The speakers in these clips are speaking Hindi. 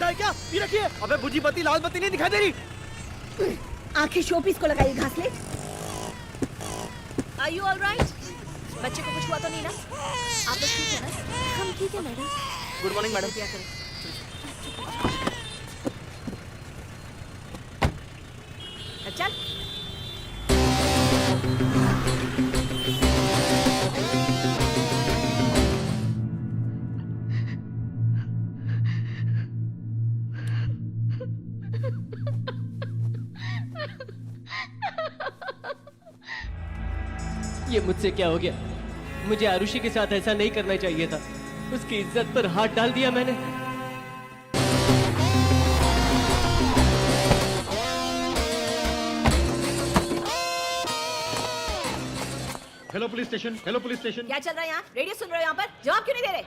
है क्या? ये रखिए। अबे बुझी बत्ती लाल बत्ती नहीं दिखाई दे रही। आंखें शोपीस को लगाइए घासले। Are you all right? बच्चे को कुछ हुआ तो नहीं ना? आप लोग ठीक है ना? हम ठीक है मैडम। Good morning madam. क्या करें? चल। ये मुझसे क्या हो गया? मुझे आरुषि के साथ ऐसा नहीं करना चाहिए था। उसकी इज्जत पर हाथ डाल दिया मैंने। Hello police station. Hello police station. क्या चल रहा है यहाँ? रेडियो सुन रहे हो यहाँ पर? जवाब क्यों नहीं दे रहे?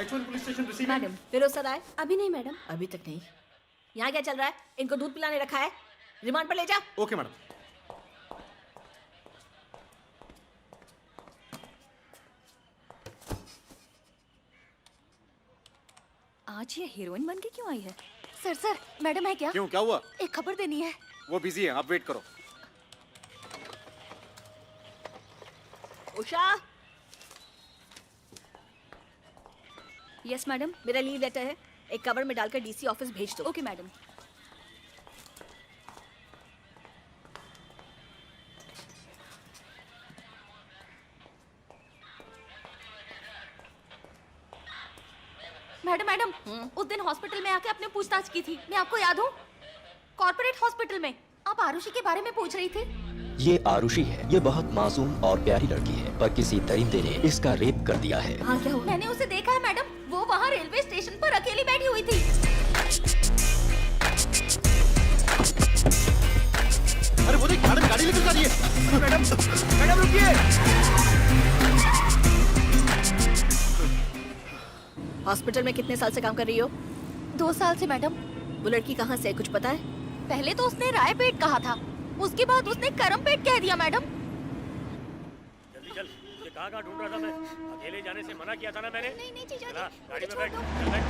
H1 police station receive. Madam, Firoz sir आए? अभी नहीं मैडम। अभी तक नहीं। यहाँ क्या चल रहा है? इनको दूध पिलाने रखा है, रिमांड पर ले जा। Okay madam. आज ये हीरोइन बन के क्यों आई है? सर मैडम है क्या? क्यों, क्या हुआ? एक खबर देनी है। वो बिजी है, आप वेट करो। Usha, yes madam. मेरा लीव लेटर है, एक कवर में डालकर डीसी ऑफिस भेज दो। Okay madam. मैडम उस दिन हॉस्पिटल में आके आपने पूछताछ की थी, मैं आपको याद हूँ? कॉर्पोरेट हॉस्पिटल में आप आरुषि के बारे में पूछ रही थी। ये आरुषि है। ये बहुत मासूम और प्यारी लड़की है, पर किसी दरिंदे ने इसका रेप कर दिया है। हाँ, क्या हुआ? मैंने उसे देखा है मैडम, वो वहाँ रेलवे स्टेशन पर अकेली बैठी हुई थी। अरे वो देख, मैडम गाड़ी लेकर जा रही है। मैडम रुकिए। हॉस्पिटल में कितने साल से काम कर रही हो? 2 साल से मैडम। वो लड़की कहाँ से है, कुछ पता है? पहले तो उसने रायपेट कहा था, उसके बाद उसने करमपेट कह दिया मैडम। जल्दी चल, मुझे कहाँ ढूंढ रहा था मैं? अकेले जाने से मना किया था ना मैंने? नहीं जीजा जी, गाड़ी में छोड़ बैठ, दो। चल बैठ।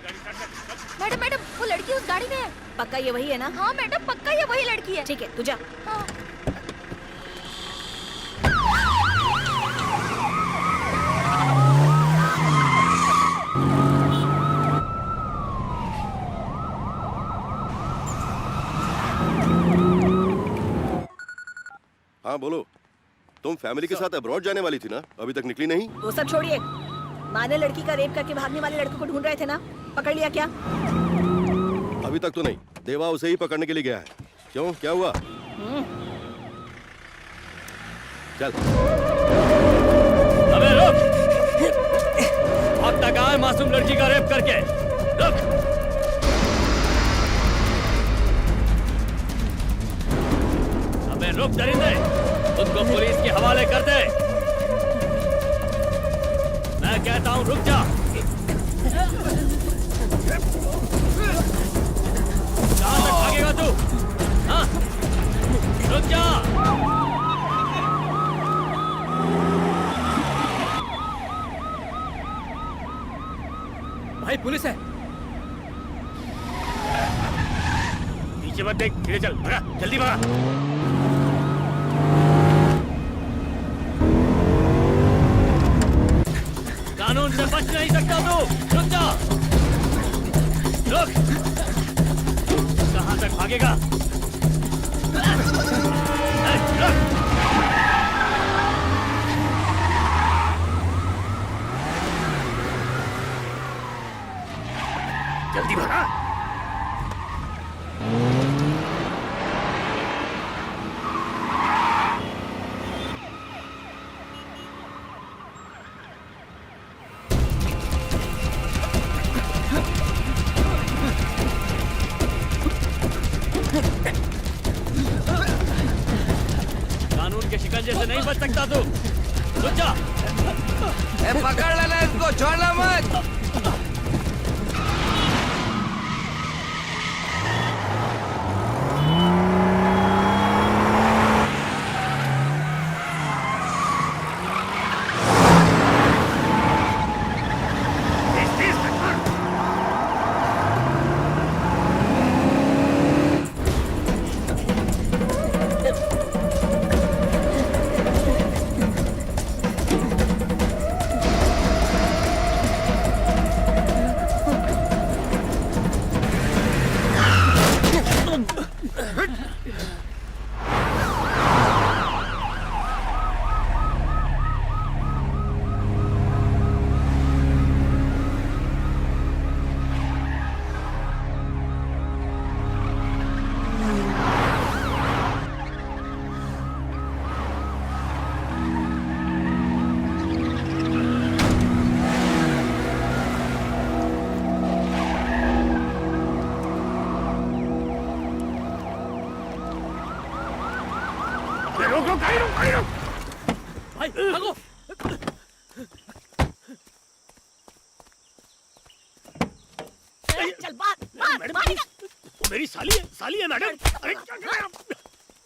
गाड़ी स्टार्ट कर, चल। मैडम वो लड़की उस गाड़ी में है। पक्का ये वही है ना? हाँ मैडम, पक्का ये वही लड़की है। ठीक है, तू जा। हाँ। हाँ बोलो, तुम फैमिली के साथ अब्रॉड जाने वाली थी ना? अभी तक निकली नहीं? वो सब छोड़िए, माँ ने लड़की का रेप करके भागने वाले लड़कों को ढूंढ रहे थे ना, पकड़ लिया क्या? अभी तक तो नहीं। देवा उसे ही पकड़ने के लिए गया है। क्यों, क्या हुआ? चल। अबे रुक! भागता कहाँ है मासूम लड़की का रेप करके? रुक! अबे रुक दरिंदे! उसको पुलिस के हवाले कर दे। मैं कहता हूँ रुक जा। कहाँ तक भागेगा तू? हाँ? रुक जा। भाई पुलिस है। पीछे मत देख, धीरे चल, भगा, जल्दी भगा। कानून से बच नहीं सकता तू। रुक जा। रुक। कहाँ तक भागेगा? रुक। जल्दी भगा। कानून के शिकंजे से नहीं बच सकता तू। रुक जा। पकड़ लेना इसको, छोड़ना मत। रोक रोक गाड़ी रोक गाड़ी रोक भाई भागो चल मार वो मेरी साली है मैडम अरे क्या कर रहे हैं आप?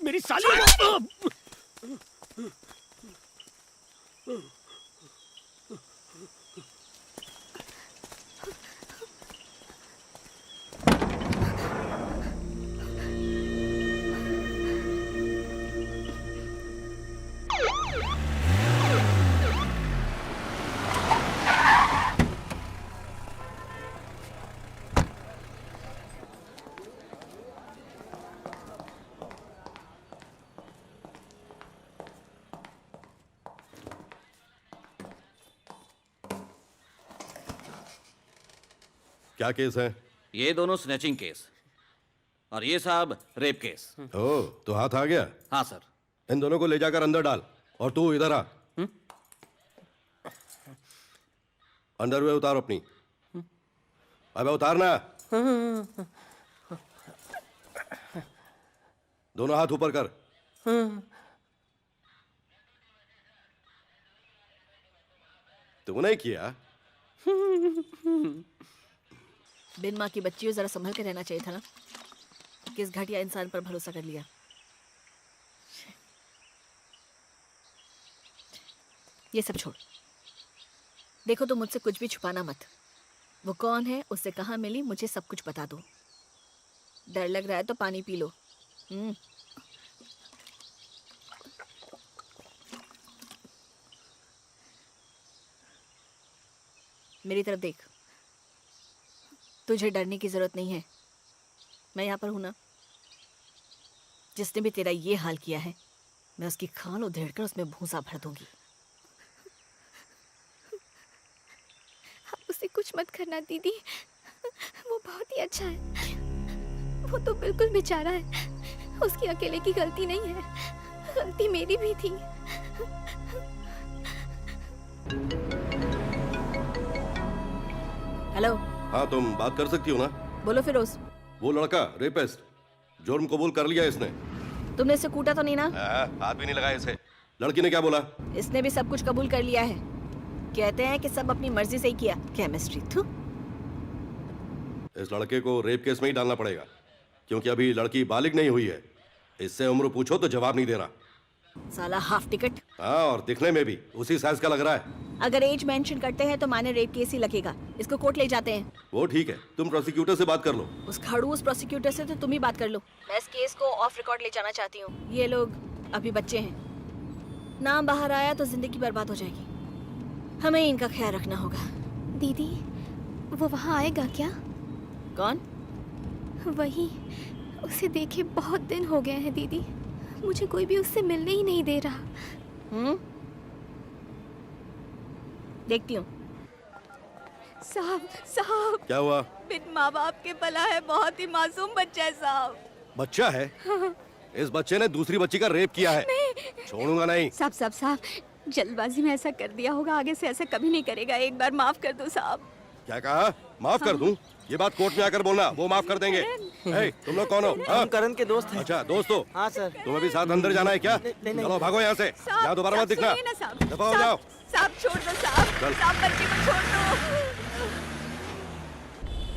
मेरी साली है क्या केस है? ये दोनों स्नैचिंग केस और ये साहब रेप केस। ओ, तो हाथ आ गया। हाँ सर। इन दोनों को ले जाकर अंदर डाल और तू इधर आ। अंडरवेयर उतार अपनी। अबे उतारना। दोनों हाथ ऊपर कर। तूने किया? बिन माँ की बच्ची हो, जरा संभल के रहना चाहिए था ना। किस घटिया इंसान पर भरोसा कर लिया। ये सब छोड़, देखो तो मुझसे कुछ भी छुपाना मत। वो कौन है, उससे कहाँ मिली, मुझे सब कुछ बता दो। डर लग रहा है तो पानी पी लो। मेरी तरफ देख, तुझे डरने की जरूरत नहीं है। मैं यहाँ पर हूं ना। जिसने भी तेरा ये हाल किया है, मैं उसकी खाल उधेड़कर उसमें भूसा भर दूंगी। आप उसे कुछ मत करना दीदी, वो बहुत ही अच्छा है। वो तो बिल्कुल बेचारा है, उसकी अकेले की गलती नहीं है, गलती मेरी भी थी। हेलो। हाँ, तुम बात कर सकती हो ना? बोलो फिरोज। वो लड़का रेपिस्ट, जुर्म कबूल कर लिया इसने। तुमने इसे कूटा तो नहीं ना? हाथ भी नहीं लगाया इसे। लड़की ने क्या बोला? इसने भी सब कुछ कबूल कर लिया है। कहते हैं कि सब अपनी मर्जी से ही किया। केमिस्ट्री थू। इस लड़के को रेप केस में ही डालना पड़ेगा, क्योंकि अभी लड़की बालिग नहीं हुई है। इससे उम्र पूछो तो जवाब नहीं दे रहा। साला हाफ टिकट। हाँ, और दिखने में भी उसी साइज का लग रहा है। अगर एज मेंशन करते हैं तो माने रेप केस ही लगेगा। इसको कोर्ट ले जाते हैं। वो ठीक है, तुम प्रोसिक्यूटर से बात कर लो। उस खड़ूस प्रोसिक्यूटर से तो तुम ही बात कर लो। मैं इस केस को ऑफ रिकॉर्ड ले जाना चाहती हूँ। ये लोग अभी बच्चे हैं, नाम बाहर आया तो जिंदगी बर्बाद हो जाएगी। हमें इनका ख्याल रखना होगा। दीदी, वो वहाँ आएगा क्या? कौन? वही, उसे देखे बहुत दिन हो गए हैं दीदी। मुझे कोई भी उससे मिलने ही नहीं दे रहा। देखती हूँ। साहब, साहब। क्या हुआ? बिन माँ बाप के पला है, बहुत ही मासूम बच्चा है साहब। बच्चा है? इस बच्चे ने दूसरी बच्ची का रेप किया है। छोड़ूंगा नहीं। साहब, जल्दबाजी में ऐसा कर दिया होगा, आगे से ऐसा कभी नहीं करेगा। एक बार माफ कर दो साहब। क्या कहा? माफ कर दूं? ये बात कोर्ट में आकर बोलना, वो माफ कर देंगे। तुम लोग कौन हो? हम करण के दोस्त हैं। अच्छा, दोस्त हो? हाँ सर। तुम्हें भी साथ अंदर जाना है क्या? चलो भागो यहाँ से। यहाँ दोबारा मत दिखना। दफा हो जाओ। साहब छोड़ दो साहब। चल। साहब बच्चे को छोड़ दो।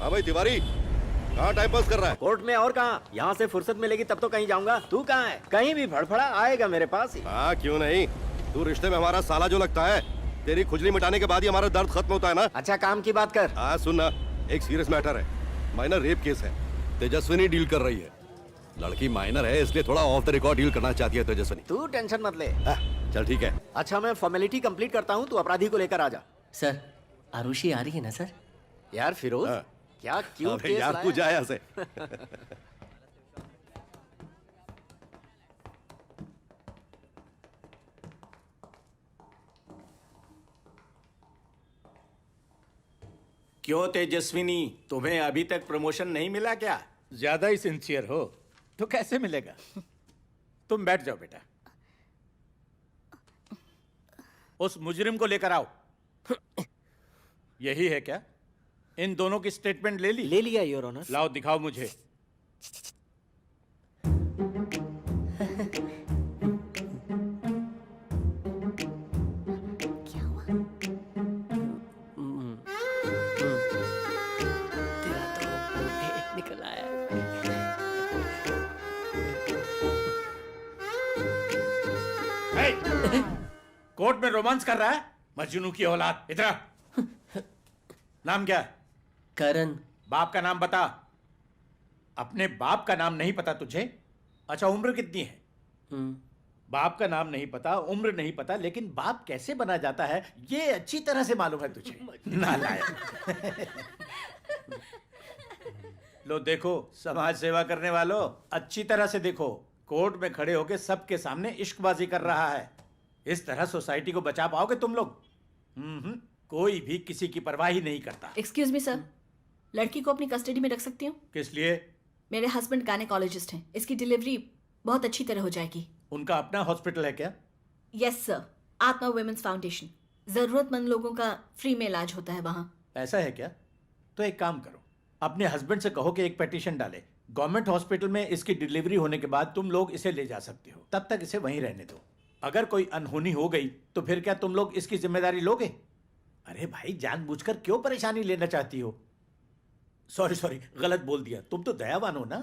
हाँ भाई तिवारी, कहाँ टाइम पास कर रहा है? कोर्ट में और कहाँ, यहाँ से फुर्सत मिलेगी तब तो कहीं जाऊंगा। तू कहाँ है? कहीं भी फड़फड़ा आएगा मेरे पास ही। हाँ, क्यों नहीं। तू रिश्ते में हमारा साला जो लगता है। तेरी खुजली मिटाने के बाद ही हमारा दर्द खत्म होता है ना। अच्छा, काम की बात कर। हाँ सुन ना, एक सीरियस मैटर है। माइनर रेप केस है। तेजस्विनी डील कर रही है। लड़की माइनर है, इसलिए थोड़ा ऑफ द रिकॉर्ड डील करना चाहती है तेजस्विनी। तू टेंशन मत ले। चल ठीक है। अच्छा, मैं फॉर्मेलिटी कंप्लीट करता हूँ, तू अपराधी को लेकर आ जा। सर, आरुषि आ रही है ना सर? यार फिरोज, हाँ। क्या क्यूट केस यार तू जा यहाँ से। क्यों तेजस्विनी, तुम्हें अभी तक प्रमोशन नहीं मिला क्या? ज्यादा ही सिंसियर हो तो कैसे मिलेगा? तुम बैठ जाओ बेटा। उस मुजरिम को लेकर आओ। यही है क्या? इन दोनों की स्टेटमेंट ले ली? ले लिया योर ऑनर। लाओ दिखाओ मुझे। कोर्ट में रोमांस कर रहा है? मजनू की औलाद, इधर आ। नाम क्या है? करण। बाप का नाम बता। अपने बाप का नाम नहीं पता तुझे? अच्छा, उम्र कितनी है? बाप का नाम नहीं पता, उम्र नहीं पता, लेकिन बाप कैसे बना जाता है ये अच्छी तरह से मालूम है तुझे। नालायक। लो देखो, समाज सेवा करने वालों, अच्छी तरह से देखो। कोर्ट में खड़े होकर सबके सामने इश्कबाजी कर रहा है। इस तरह सोसाइटी को बचा पाओगे तुम लोग? कोई भी किसी की परवाह ही नहीं करता। एक्सक्यूज मी सर, लड़की को अपनी कस्टडी में रख सकती हूँ? किस लिए? मेरे हस्बैंड गायनेकोलॉजिस्ट हैं, इसकी डिलीवरी बहुत अच्छी तरह हो जाएगी। उनका अपना हॉस्पिटल है क्या? यस सर, आत्मा वुमेन्स फाउंडेशन। जरूरतमंद लोगों का फ्री में इलाज होता है वहाँ। ऐसा है क्या? तो एक काम करो, अपने हस्बैंड से कहो कि एक पिटीशन डाले। गवर्नमेंट हॉस्पिटल में इसकी डिलीवरी होने के बाद तुम लोग इसे ले जा सकते हो, तब तक इसे वहीं रहने दो। अगर कोई अनहोनी हो गई तो फिर क्या तुम लोग इसकी जिम्मेदारी लोगे? अरे भाई, जानबूझकर क्यों परेशानी लेना चाहती हो? सॉरी, गलत बोल दिया। तुम तो दयावान हो ना।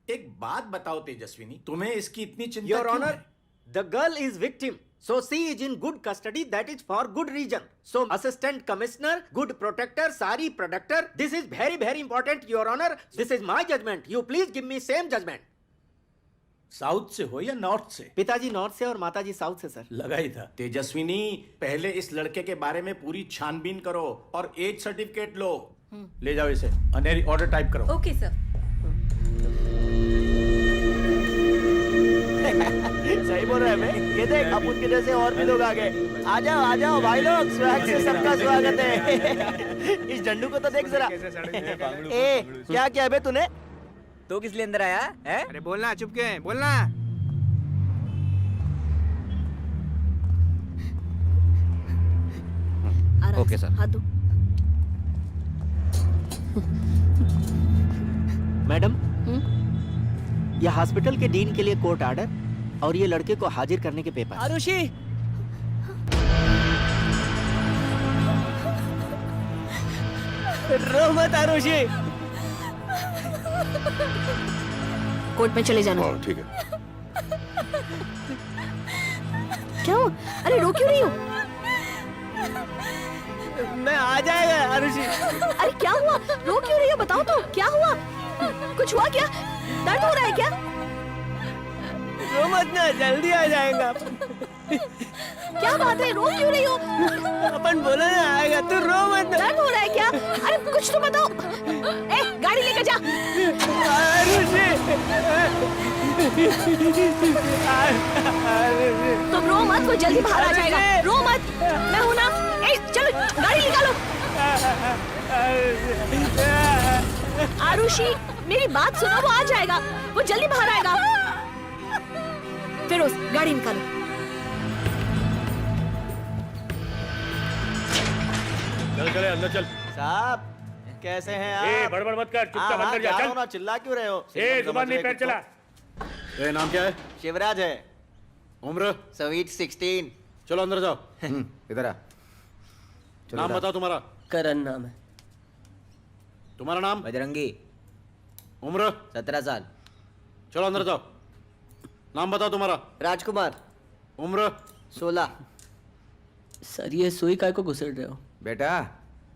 एक बात बताओ तेजस्विनी, तुम्हें इसकी इतनी चिंता योर क्यों ऑनर, है? the girl is victim, so she is in good custody. That is for good reason. So assistant commissioner, good protector, sari protector, this is very very important, your honor. This is my judgment, you please give me same judgment. South से हो या नॉर्थ से? पिताजी नॉर्थ से और माताजी साउथ से सर। लगा ही था। तेजस्विनी, पहले इस लड़के के बारे में पूरी छानबीन करो और एज सर्टिफिकेट लो। ले जाओ इसे, अनेरी ऑर्डर टाइप करो। Okay sir. सही बोल रहा है मैं। ये देख, अब उनके जैसे और भी लोग आ गए। आ जाओ भाई लोग, स्वैग से सबका स्वागत है। इस झंडू को तो देख जरा। ए, क्या किया बे तूने? तो किस लिए अंदर आया है? अरे बोलना, चुप क्यों है? बोलना। आराम ओके, से, सर। हाथ दो। मैडम, यह हॉस्पिटल के डीन के लिए कोर्ट ऑर्डर और ये लड़के को हाजिर करने के पेपर। आरुषि, रो मत आरुषि। कोर्ट में चले जाना। ठीक है। क्या हुआ? अरे रो क्यों रही हो? मैं आ जाएगा आरुषि। अरे क्या हुआ? रो क्यों रही हो? बताओ तो, क्या हुआ? कुछ हुआ क्या? दर्द हो रहा है क्या? रो मत ना, जल्दी आ जाएगा। क्या बात है? रो क्यों रही हो? अपन बोला ना आएगा, तू रो मत ना। दर्द हो रहा है क्या? अरे कुछ तो बताओ। ए, गाड़ी लेकर जा। तुम रो मत, कोई जल्दी बाहर आ जाएगा। रो मत, मैं हूं ना। ए, चलो गाड़ी निकालो। आरुषि, मेरी बात सुनो, वो आ जाएगा, वो जल्दी बाहर आएगा। फिरोज, गाड़ी निकालो। चल अंदर चल। साहब, कैसे हैं आप? ए, बड़बड़ मत कर, चुपचाप अंदर जा। चल। चिल्ला क्यों रहे हो? ए, जुबान नहीं, पैर चला। ए, नाम क्या है? शिवराज है। उम्र? स्वीट 16। चलो अंदर जाओ। इधर आ। नाम बताओ तुम्हारा। करण नाम है। तुम्हारा नाम? बजरंगी। उम्र? 17 साल। चलो अंदर जाओ। नाम बताओ तुम्हारा। राजकुमार। उम्र? 16। सर, ये सुई काय को घुसेड़ रहे हो? बेटा,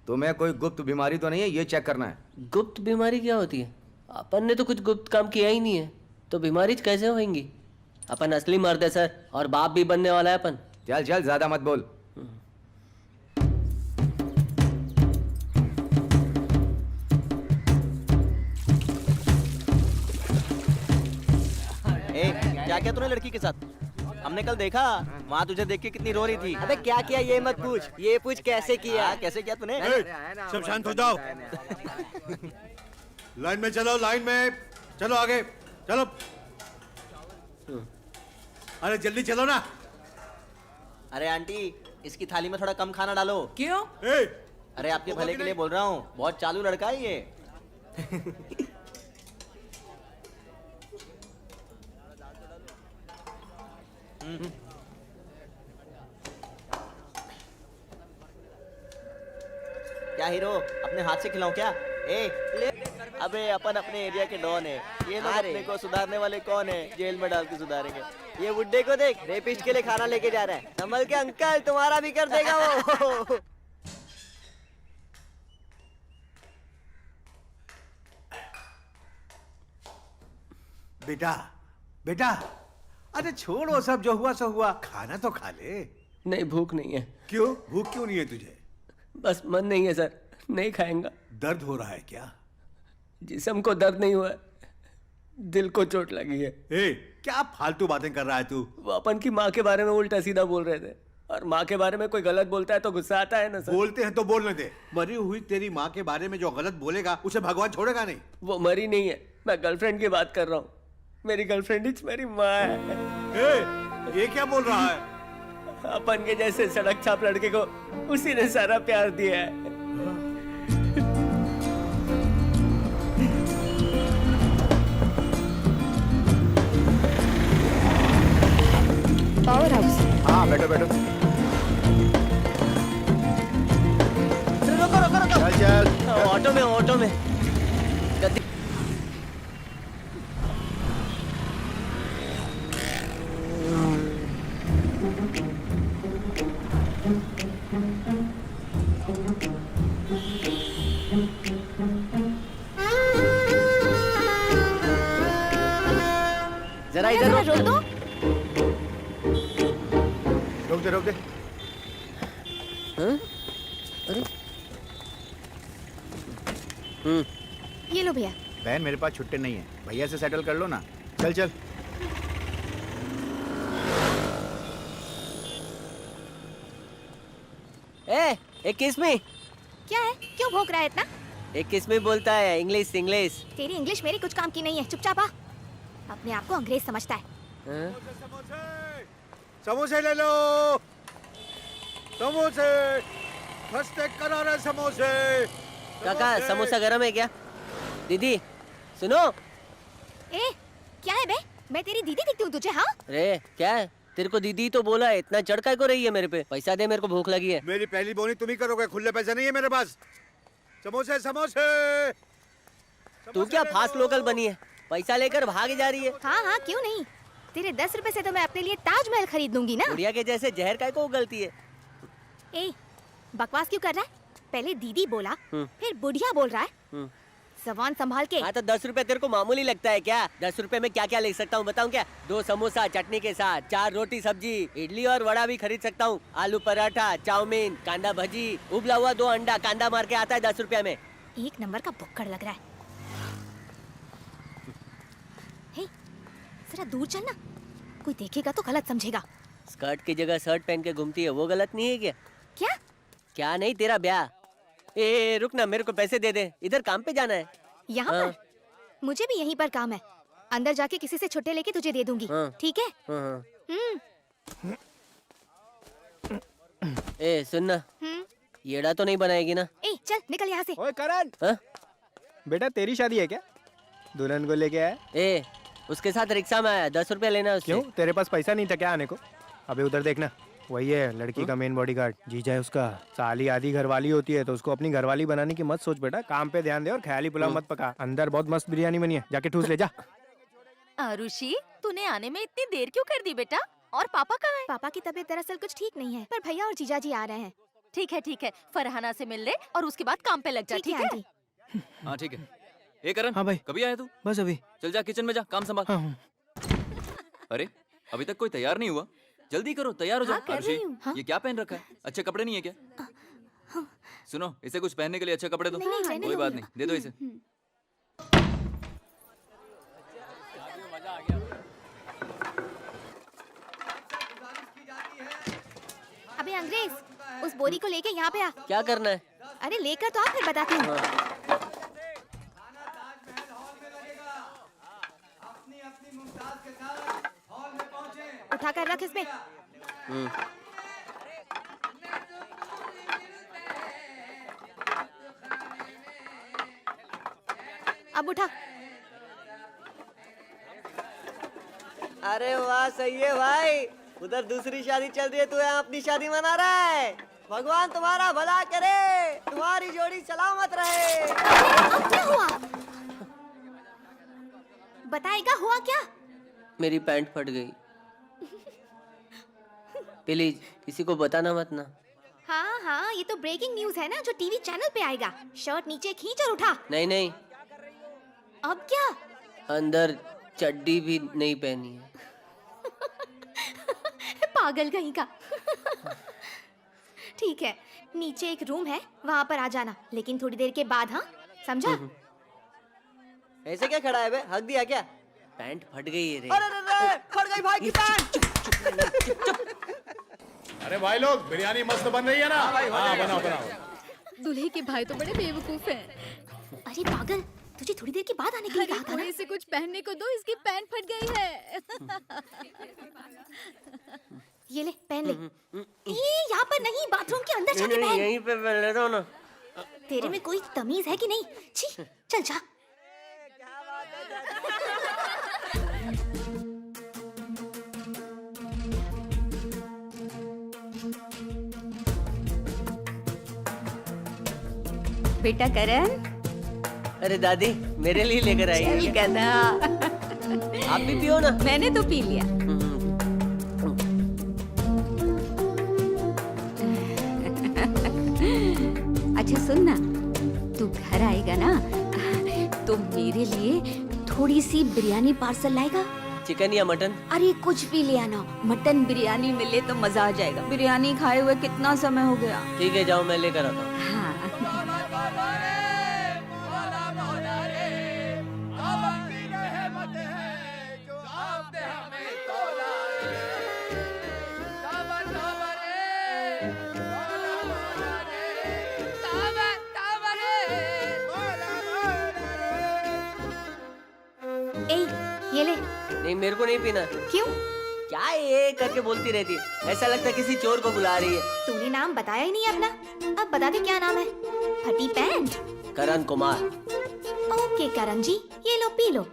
तुम्हें कोई गुप्त बीमारी तो नहीं है, ये चेक करना है। गुप्त बीमारी क्या होती है? अपन ने तो कुछ गुप्त काम किया ही नहीं है, तो बीमारी कैसे होंगी? अपन असली मर्द है सर, और बाप भी बनने वाला है अपन। चल चल, ज्यादा मत बोल। क्या किया तूने लड़की के साथ? हमने कल देखा, वहाँ तुझे देख के कितनी रो रही थी। अबे क्या किया ये मत पूछ, ये पूछ कैसे किया। कैसे किया तूने? सब शांत हो जाओ। लाइन में चलो, लाइन में चलो, आगे चलो। अरे जल्दी चलो ना। अरे आंटी, इसकी थाली में थोड़ा कम खाना डालो। क्यों? अरे आपके भले के लिए बोल रहा हूँ, बहुत चालू लड़का है ये। क्या हीरो, अपने हाथ से खिलाऊं क्या? अबे अपन अपने एरिया के डॉन है, ये लोग अपने को सुधारने वाले कौन है? जेल में डाल के सुधारेंगे। ये बुड्ढे को देख, रेपिस्ट के लिए खाना लेके जा रहा है। संभल के अंकल, तुम्हारा भी कर देगा वो। बेटा बेटा, अरे छोड़ वो सब, जो हुआ सो हुआ, खाना तो खा ले। नहीं, भूख नहीं है। क्यों? भूख क्यों नहीं है तुझे? बस मन नहीं है सर, नहीं खाएंगा। दर्द हो रहा है क्या? जिस्म को दर्द नहीं हुआ है, दिल को चोट लगी है। ए, क्या फालतू बातें कर रहा है तू? वो अपन की माँ के बारे में उल्टा सीधा बोल रहे थे, और माँ के बारे में कोई गलत बोलता है तो गुस्सा आता है ना सर। बोलते हैं तो बोलने दे। मरी हुई तेरी माँ के बारे में जो गलत बोलेगा उसे भगवान छोड़ेगा नहीं। वो मरी नहीं है, मैं गर्लफ्रेंड की बात कर रहा हूँ। मेरी गर्लफ्रेंड ही मेरी माँ है। ए, ये क्या बोल रहा है? अपन के जैसे सड़क छाप लड़के को उसी ने सारा प्यार दिया है। Power house. हाँ बैठो बैठो। रुको। चल चल। ऑटो में जरा इधर रोक दो। रोक दे। हाँ? अरे ये लो भैया। बहन मेरे पास छुट्टे नहीं है, भैया से सेटल कर लो ना। चल चल। एक किस में क्या है? क्यों भौंक रहा है इतना? एक किस में बोलता है, इंग्लिश। तेरी इंग्लिश मेरी कुछ काम की नहीं है, चुपचाप आ। अपने आप को अंग्रेज समझता है। समोसे ले लो, समोसे खस्ते करारे समोसे। काका, समोसा गरम है क्या? दीदी सुनो। ए, क्या है बे? मैं तेरी दीदी दिखती हूँ तुझे? हाँ, अरे क्या है, तेरे को दीदी तो बोला है, इतना चढ़का को रही है मेरे पे? पैसा दे, मेरे को भूख लगी है। मेरी पहली बोनी तुम ही करोगे, खुले पैसे नहीं है मेरे पास। समोसे समोसे। तू क्या फास्ट लोकल बनी है, पैसा लेकर भाग जा रही है? हाँ, क्यों नहीं। तेरे 10 रुपए से तो मैं अपने लिए ताजमहल खरीद लूंगी ना। बुढ़िया के जैसे जहर काय को उगलती है? ए, बकवास क्यों कर रहा है? पहले दीदी बोला, फिर बुढ़िया बोल रहा है। जबान संभाल के। हाँ तो 10 रुपए तेरे को मामूली लगता है क्या? 10 रुपए में क्या क्या ले सकता हूँ बताऊँ क्या? 2 समोसा चटनी के साथ, 4 रोटी सब्जी, इडली और वड़ा भी खरीद सकता हूँ, आलू पराठा, चाउमीन, कांदा भजी, उबला हुआ 2 अंडा कांदा मार के आता है 10 रुपया में। एक नंबर का बुक्कड़ लग रहा है। हे, जरा दूर चलना, कोई देखेगा तो गलत समझेगा। स्कर्ट की जगह शर्ट पहन के घूमती है, वो गलत नहीं है क्या? क्या? क्या नहीं, तेरा ब्याह। ए रुक ना, मेरे को पैसे दे दे, इधर काम पे जाना है। यहाँ हाँ। पर? मुझे भी यहीं पर काम है, अंदर जाके किसी से छुट्टे लेके तुझे दे दूंगी। हाँ। ठीक है? हाँ। हम्म। ए सुनना, येड़ा तो नहीं बनाएगी ना? ए, चल निकल यहाँ से। ओए करण, हाँ? बेटा तेरी शादी है क्या? दुल्हन को लेके आया? ए उसके साथ रिक्शा में आया, 10 रुपया लेना उससे। क्यों, तेरे पास पैसा नहीं था क्या आने को? अबे उधर देखना, वही है लड़की का मेन बॉडीगार्ड, जीजा है उसका। साली आधी घरवाली होती है तो उसको अपनी घरवाली बनाने की मत सोच बेटा, काम पे ध्यान दे और ख्याली पुलाव मत पका। अंदर बहुत मस्त बिरयानी बनी है, जाके ठूस ले जा। आरुषि, तूने आने में इतनी देर क्यों कर दी बेटा? और पापा कहाँ है? पापा की तबीयत दरअसल कुछ ठीक नहीं है, पर भैया और जीजा जी आ रहे हैं। ठीक है, फरहाना से मिल ले और उसके बाद काम पे लग जा। ठीक है? आंटी। हाँ ठीक है। ए करण, हाँ भाई। कभी आया तू? बस अभी। चल जा किचन में जा, काम संभाल। हाँ। अरे अभी तक कोई तैयार नहीं हुआ, जल्दी करो, तैयार हो जाओ। हाँ, कर रही हूँ। हाँ। ये क्या पहन रखा है? अच्छे कपड़े नहीं है क्या? सुनो, इसे कुछ पहनने के लिए अच्छे कपड़े दो। नहीं, रहने कोई दो। बात नहीं, दे दो इसे। अबे अंग्रेज, उस बोरी को लेके यहाँ पे आ। क्या करना है? अरे लेकर तो आ, फिर बताती हूँ। उठा कर रख इसमें। अब उठा। अरे वाह, सही है भाई। उधर दूसरी शादी चल रही है, तू यहाँ अपनी शादी मना रहा है। भगवान तुम्हारा भला करे, तुम्हारी जोड़ी सलामत रहे। अब क्या हुआ? बताएगा हुआ क्या? मेरी पैंट फट गई। प्लीज किसी को बताना मत ना। हाँ हाँ, ये तो ब्रेकिंग न्यूज है ना, जो टीवी चैनल पे आएगा। शर्ट नीचे खींच और उठा। नहीं नहीं, अब क्या? अंदर चड्डी भी नहीं पहनी है। पागल कहीं का। ठीक है, नीचे एक रूम है, वहाँ पर आ जाना, लेकिन थोड़ी देर के बाद, हाँ समझा? ऐसे क्या खड़ा है बे? हक दिया क्या? पैंट फट गई है रे। अरे फट गई भाई की पैंट। अरे भाई लोग, बिरयानी मस्त बन रही है ना? हाँ, बनाओ बनाओ। दूल्हे के भाई तो बड़े बेवकूफ हैं। अरे पागल, तुझे थोड़ी देर के बाद आने के लिए कहा था ना? इसे कुछ पहनने को दो, इसकी पैंट फट गई है। ये ले, पहन ले। ये यहाँ पर नहीं, बाथरूम के अंदर जाके पहन। यहीं पे पहन लेता हूँ ना। तेरे में कोई तमीज है कि नहीं? छी, चल जा। बेटा करण, अरे दादी, मेरे लिए लेकर आई है। गधा। आप भी पियो ना। मैंने तो पी लिया। अच्छा सुन ना, तू घर आएगा ना तो मेरे लिए थोड़ी सी बिरयानी पार्सल लाएगा। चिकन या मटन? अरे कुछ भी ले आना, मटन बिरयानी मिले तो मजा आ जाएगा। बिरयानी खाए हुए कितना समय हो गया। ठीक है, जाओ मैं लेकर आता हूँ। हाँ। ये ले। नहीं, मेरे को नहीं पीना। क्यों? क्या ये करके बोलती रहती है? ऐसा लगता है किसी चोर को बुला रही है। तूने नाम बताया ही नहीं अपना। अब बता दे क्या नाम है। फटी पैंट। करण कुमार। ओके करण जी, ये लो पी लो।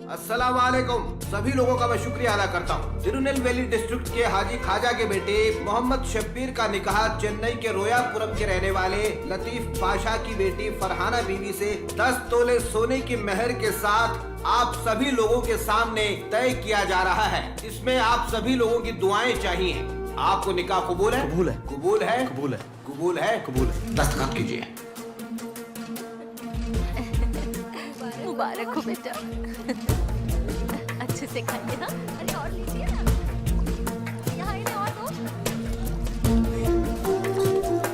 अस्सलाम वालेकुम। सभी लोगों का मैं शुक्रिया अदा करता हूँ। तिरुनेलवेली डिस्ट्रिक्ट के हाजी खाजा के बेटे मोहम्मद शब्बीर का निकाह चेन्नई के रोयापुरम के रहने वाले लतीफ पाशा की बेटी फरहाना बीवी से 10 तोले सोने की मेहर के साथ आप सभी लोगों के सामने तय किया जा रहा है। इसमें आप सभी लोगों की दुआएं चाहिए। आपको निकाह कबूल है? कबूल है। कबूल है? कबूल है। कबूल है? कबूल है। दस्तखत कीजिए। मुबारक हो बेटा। अच्छे से खाइए ना। अरे और लीजिए ना, यहाँ इन्हें और दो।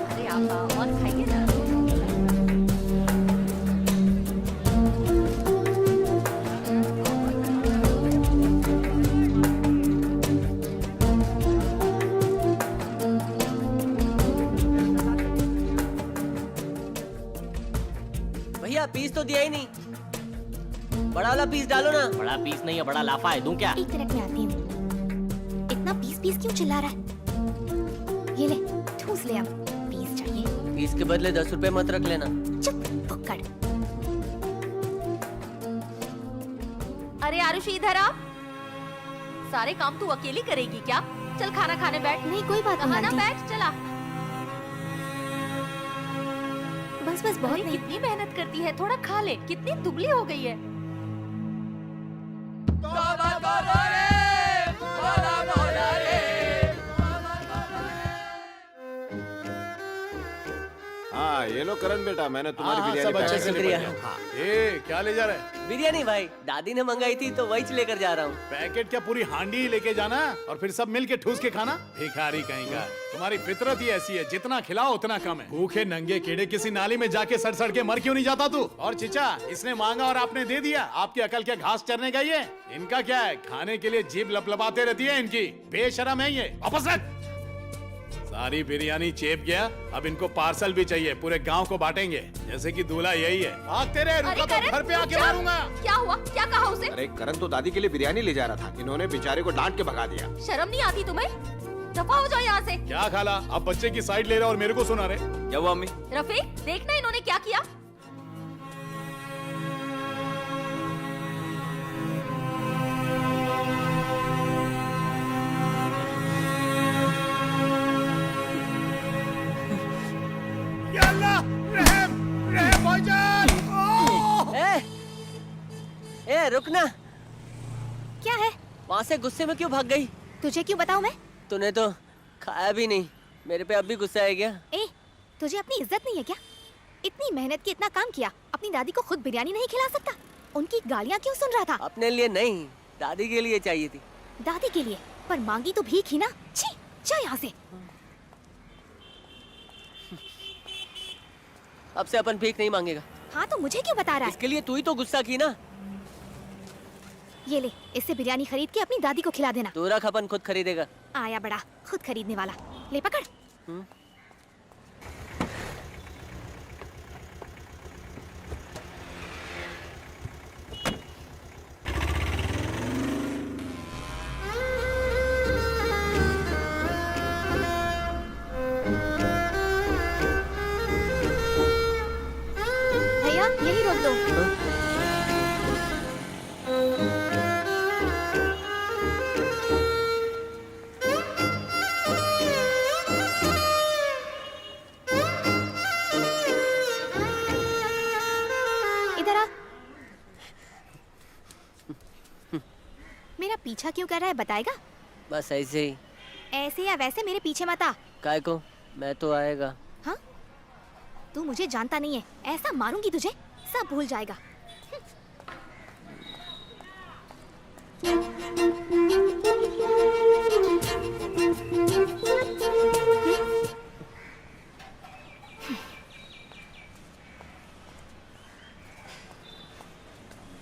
अरे आप और खाइए ना। भैया पीस तो दिया ही नहीं। बड़ा वाला पीस डालो ना। बड़ा पीस नहीं है, बड़ा लाफा है। दूं क्या? एक मिनट में आती हूँ। इतना पीस पीस क्यों चिल्ला रहा है? ये ले, ठूस ले। अब पीस चाहिए। पीस के बदले 10 रुपए मत रख लेना। चुप पकड़। अरे आरुषि इधर आ। सारे काम तू अकेली करेगी क्या? चल खाना खाने बैठ। नहीं कोई बात कहा ना नहीं। बैठ, चला। बस बस बहुत अरे नहीं। कितनी मेहनत करती है, थोड़ा खा ले। कितनी दुबली हो गई है। हाँ ये लो करण बेटा, मैंने तुम्हारी हाँ, बिरयानी सब अच्छे से शुक्रिया। निपट गया। ए, क्या ले जा रहा है? बिरयानी भाई, दादी ने मंगाई थी तो वही लेकर जा रहा हूँ। पैकेट क्या पूरी हांडी ही लेके जाना और फिर सब मिल के ठूस के खाना? भिखारी कहीं का। तुम्हारी फितरत ही ऐसी है, जितना खिलाओ उतना कम है। भूखे नंगे कीड़े किसी नाली में जाके सड़ सड़ के मर क्यों नहीं जाता तू? और चिचा, इसने मांगा और आपने दे दिया। आपकी अकल क्या घास चरने का ये? इनका क्या है, खाने के लिए जीभ लपलपाते रहती है इनकी। बेशरम है ये। वापस रख। सारी बिरयानी चेप गया, अब इनको पार्सल भी चाहिए। पूरे गांव को बांटेंगे, जैसे कि दूल्हा यही है। भागते रहे, रुको तो घर पे आके मारूंगा। क्या हुआ? क्या कहा उसे? अरे करण तो दादी के लिए बिरयानी ले जा रहा था, इन्होंने बेचारे को डांट के भगा दिया। शर्म नहीं आती तुम्हें? दफा हो जाओ यहाँ से। क्या खाला, अब बच्चे की साइड ले रहे और मेरे को सुना रहे? क्या हुआ अम्मी? रफीक, देखना इन्होंने क्या किया। ए रुकना। क्या है? वहाँ से गुस्से में क्यों भाग गई? तुझे क्यों बताऊं मैं? तूने तो खाया भी नहीं, मेरे पे अब भी गुस्सा है क्या? ए, तुझे अपनी इज्जत नहीं है क्या? इतनी मेहनत की, इतना काम किया, अपनी दादी को खुद बिरयानी नहीं खिला सकता? उनकी गालियाँ क्यों सुन रहा था? अपने लिए नहीं, दादी के लिए चाहिए थी। दादी के लिए? पर मांगी तो भीख ही ना। छी, जा यहाँ से। अब से अपन भीख नहीं मांगेगा। हाँ तो मुझे क्यों बता रहा है? इसके लिए तू ही तो गुस्सा की ना। ये ले, इससे बिरयानी खरीद के अपनी दादी को खिला देना। तू रख, अपन खुद खरीदेगा। आया बड़ा, खुद खरीदने वाला। ले पकड़। भैया यही रोक दो। इधर आ। मेरा पीछा क्यों कर रहा है बताएगा? बस ऐसे ही। ऐसे या वैसे मेरे पीछे मत आ। काय को? मैं तो आएगा। हाँ? तू मुझे जानता नहीं है, ऐसा मारूंगी तुझे, सब भूल जाएगा।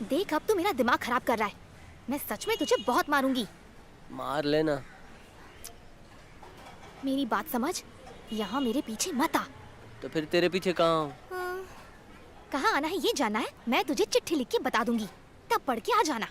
देख, अब तू मेरा दिमाग खराब कर रहा है। मैं सच में तुझे बहुत मारूंगी। मार लेना। मेरी बात समझ, यहाँ मेरे पीछे मत आ। तो फिर तेरे पीछे कहाँ हूँ? कहाँ आना है ये जानना है? मैं तुझे चिट्ठी लिख के बता दूंगी, तब पढ़ के आ जाना।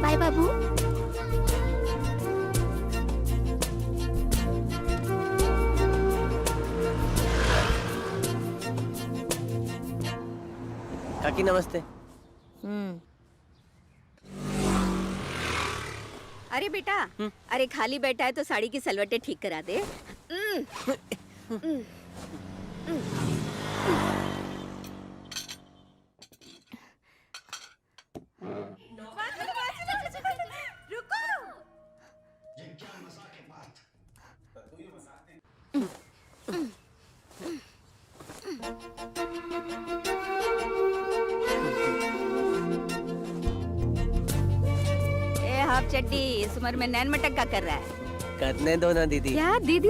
बाय बाबू। काकी नमस्ते। अरे बेटा, अरे खाली बैठा है तो साड़ी की सलवटें ठीक करा दे। हाफ चड्डी इस उम्र में नैन मटक का कर रहा है। करने दो ना दीदी। क्या दीदी?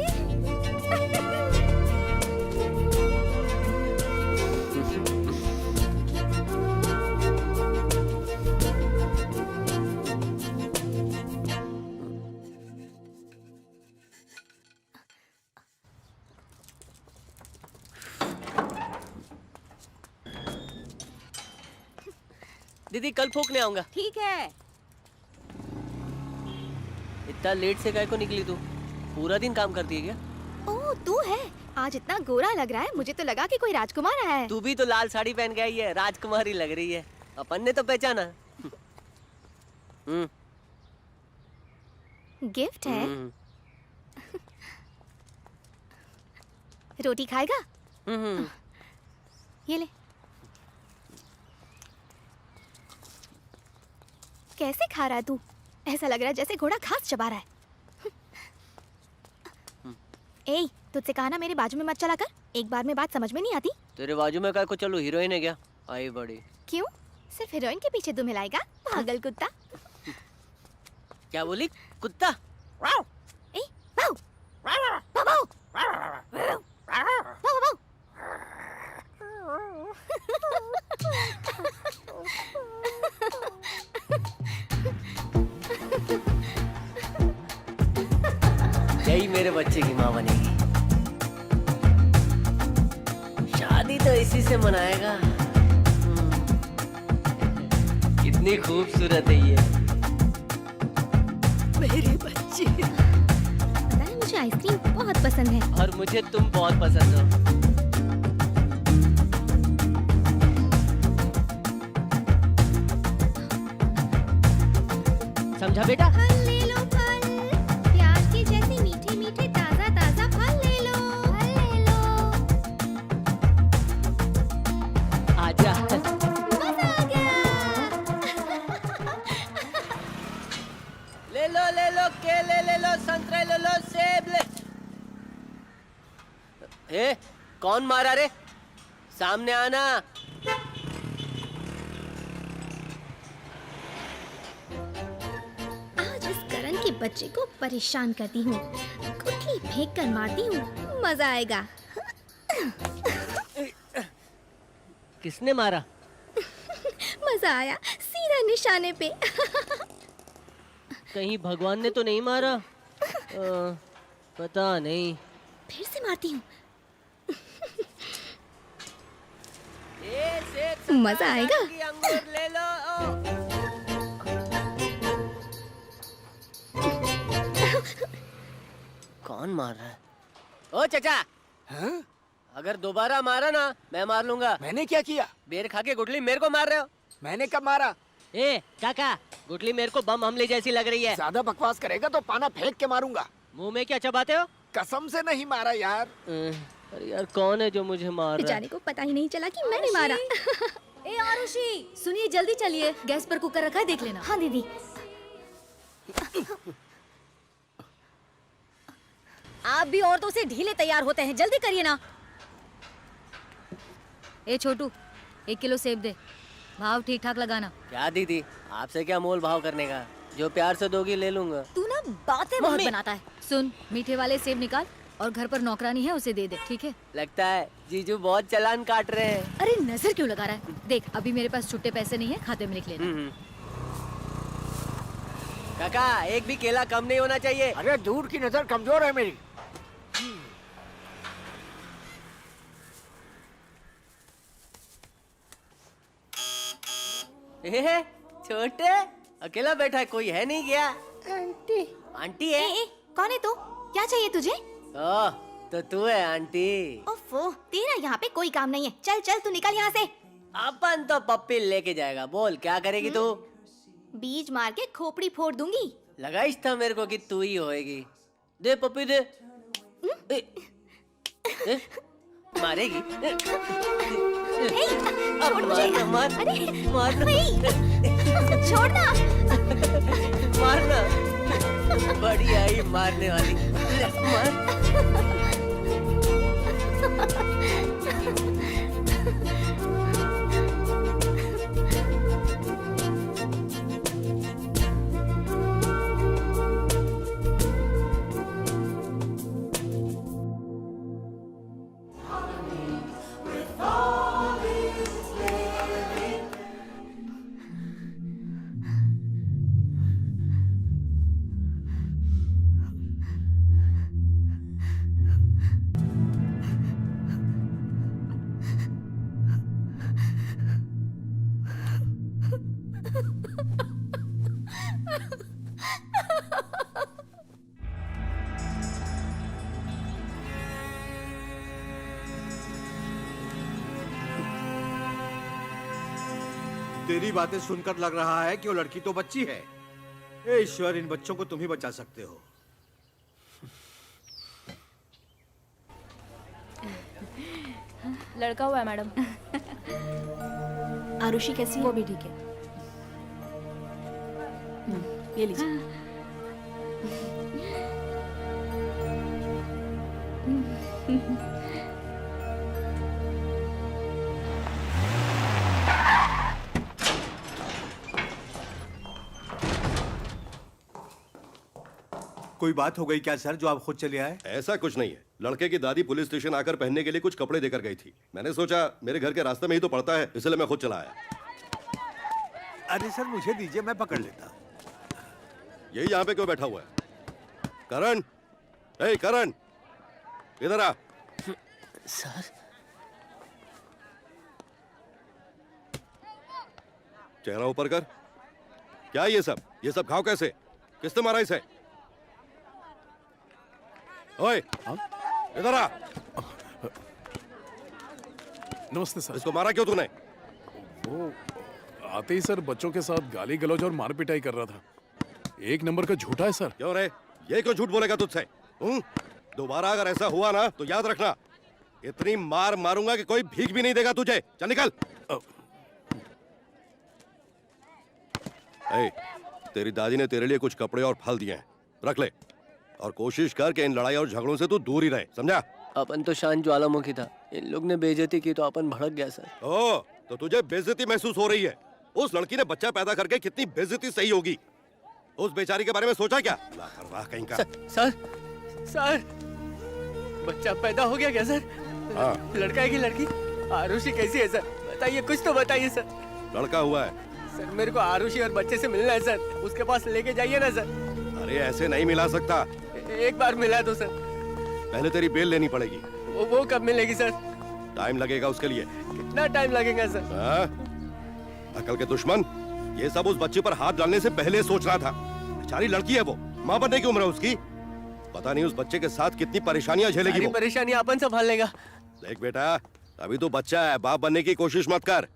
दीदी कल फूकने आऊंगा। ठीक है। इतना लेट से काय को निकली तू? पूरा दिन काम करती है क्या? ओह, तू है? आज इतना गोरा लग रहा है, मुझे तो लगा कि कोई राजकुमार आया है। तू भी तो लाल साड़ी पहन के आई है, राजकुमारी लग रही है। अपन ने तो पहचाना। गिफ्ट है। रोटी खाएगा? ये ले। कैसे खा रहा है तू? ऐसा लग रहा है जैसे घोड़ा घास चबा रहा है। ए, तुझसे कहा ना मेरे बाजू में मत चला कर। एक बार में बात समझ में नहीं आती। तेरे बाजू में काय को चलो, हीरोइन है क्या? आई बड़ी। क्यों? सिर्फ हीरोइन के पीछे दुम हिलाएगा, पागल कुत्ता। क्या बोली? कुत्ता? ए, wow! Wow, wow! Wow, wow! यही मेरे बच्चे की माँ बनेगी। शादी तो इसी से मनाएगा। कितनी खूबसूरत है ये मेरी बच्ची। पता है मुझे आइसक्रीम बहुत पसंद है। और मुझे तुम बहुत पसंद हो। समझा बेटा? फल ले लो फल, प्याज के जैसे मीठे मीठे ताजा ताजा फल ले लो, फल ले लो। आजा। मजा आ गया। ले लो केले ले लो, संतरे ले लो, सेब ले। ए, कौन मारा रे? सामने आना। आज इस करण के बच्चे को परेशान करती हूँ, गुठली फेंक कर मारती हूँ, मजा आएगा। किसने मारा? मजा आया, सीधा निशाने पे। कहीं भगवान ने तो नहीं मारा? पता नहीं। फिर से मारती हूँ। मजा आएगा। अंगूर ले लो। कौन मार रहा है? ओ चाचा, अगर दोबारा मारा ना मैं मार लूंगा। मैंने क्या किया? बेर खा के गुठली मेरे को मार रहे हो? मैंने कब मारा? ए काका, गुठली मेरे को बम हमले जैसी लग रही है। ज्यादा बकवास करेगा तो पाना फेंक के मारूंगा। मुंह में क्या चबाते हो? कसम से नहीं मारा यार। अरे यार कौन है जो मुझे मार रहा है? बेचारे को पता ही नहीं चला कि मैंने मारा। ए आरुषि, सुनिए जल्दी चलिए, गैस पर कुकर रखा है, देख लेना। हाँ दीदी। आप भी औरतों से ढीले तैयार होते हैं, जल्दी करिए ना। ए छोटू, 1 किलो सेब दे, भाव ठीक ठाक लगाना। क्या दीदी, आपसे क्या मोल भाव करने का? जो प्यार से दोगी ले लूंगा। तू ना बातें बहुत बनाता है। सुन, मीठे वाले सेब निकाल और घर पर नौकरानी है उसे दे दे, ठीक है? लगता है जीजू बहुत चालान काट रहे हैं। अरे नजर क्यों लगा रहा है? देख अभी मेरे पास छुट्टे पैसे नहीं है, खाते में लिख लेना। काका, एक भी केला कम नहीं होना चाहिए। अरे दूर की नजर कमजोर है मेरी। छोटे अकेला बैठा है, कोई है नहीं क्या? आंटी। आंटी है? कौन है तू? क्या चाहिए तुझे? ओह, तो तू है आंटी। ओफो, तेरा यहाँ पे कोई काम नहीं है, चल चल तू निकल यहाँ से। अपन तो पप्पी लेके जाएगा। बोल क्या करेगी तू? बीज मार के खोपड़ी फोड़ दूंगी। लगाइश था मेरे को कि तू ही होएगी। दे पप्पी दे। मारेगी? छोड़ मुझे। मार, अरे मारना, छोड़ना। मारना। बड़ी आई मारने वाली। मार। तेरी बातें सुनकर लग रहा है कि वो लड़की तो बच्ची है। हे ईश्वर, इन बच्चों को तुम ही बचा सकते हो। लड़का हुआ है मैडम। आरुषि कैसी है? वो भी ठीक है। ये लीजिए। कोई बात हो गई क्या सर, जो आप खुद चले आए? ऐसा कुछ नहीं है। लड़के की दादी पुलिस स्टेशन आकर पहनने के लिए कुछ कपड़े देकर गई थी। मैंने सोचा मेरे घर के रास्ते में ही तो पड़ता है, इसलिए मैं खुद चला आया। अरे सर मुझे दीजिए, मैं पकड़ लेता हूँ। यही यहाँ पे क्यों बैठा हुआ है? करण, ए करण, इधर आ। सर, चेहरा ऊपर कर। क्या ये सब घाव कैसे? किसने मारा इसे? ओए इधर आ। नमस्ते सर। इसको मारा क्यों तूने? वो आते ही सर बच्चों के साथ गाली गलौज और मार पिटाई कर रहा था। एक नंबर का झूठा है सर। क्यों रे, ये क्यों झूठ बोलेगा तुझसे? दोबारा अगर ऐसा हुआ ना तो याद रखना, इतनी मार मारूंगा कि कोई भीख भी नहीं देगा तुझे। चल निकल। ए, तेरी दादी ने तेरे लिए कुछ कपड़े और फल दिए हैं, रख ले। और कोशिश कर कि इन लड़ाई और झगड़ों से तू दूर ही रहे, समझा? अपन तो शांत ज्वालामुखी था, इन लोग ने बेइज्जती की तो अपन भड़क गया सर। ओ, तो तुझे बेइज्जती महसूस हो रही है? उस लड़की ने बच्चा पैदा करके कितनी बेइज्जती सही होगी, उस बेचारी के बारे में सोचा क्या? लापरवाह कहीं का। सर बच्चा पैदा हो गया क्या सर? हाँ। लड़का है कि लड़की? आरुषि कैसी है सर? बताइए, कुछ तो बताइए सर। लड़का हुआ है सर मेरे को आरुषि और बच्चे से मिलना है सर, उसके पास लेके जाइए ना सर। अरे ऐसे नहीं मिला सकता, एक बार मिला दो सर। पहले तेरी बेल लेनी पड़ेगी। वो कब मिलेगी सर? टाइम लगेगा उसके लिए। कितना टाइम लगेगा सर? अकल के दुश्मन, ये सब उस बच्चे पर हाथ डालने से पहले सोचना था। बेचारी लड़की है वो, माँ बनने की उम्र है उसकी। पता नहीं उस बच्चे के साथ कितनी परेशानियां झेलेगी वो। परेशानियां अपन संभाल लेगा। देख बेटा, अभी तो बच्चा है, बाप बनने की कोशिश मत कर।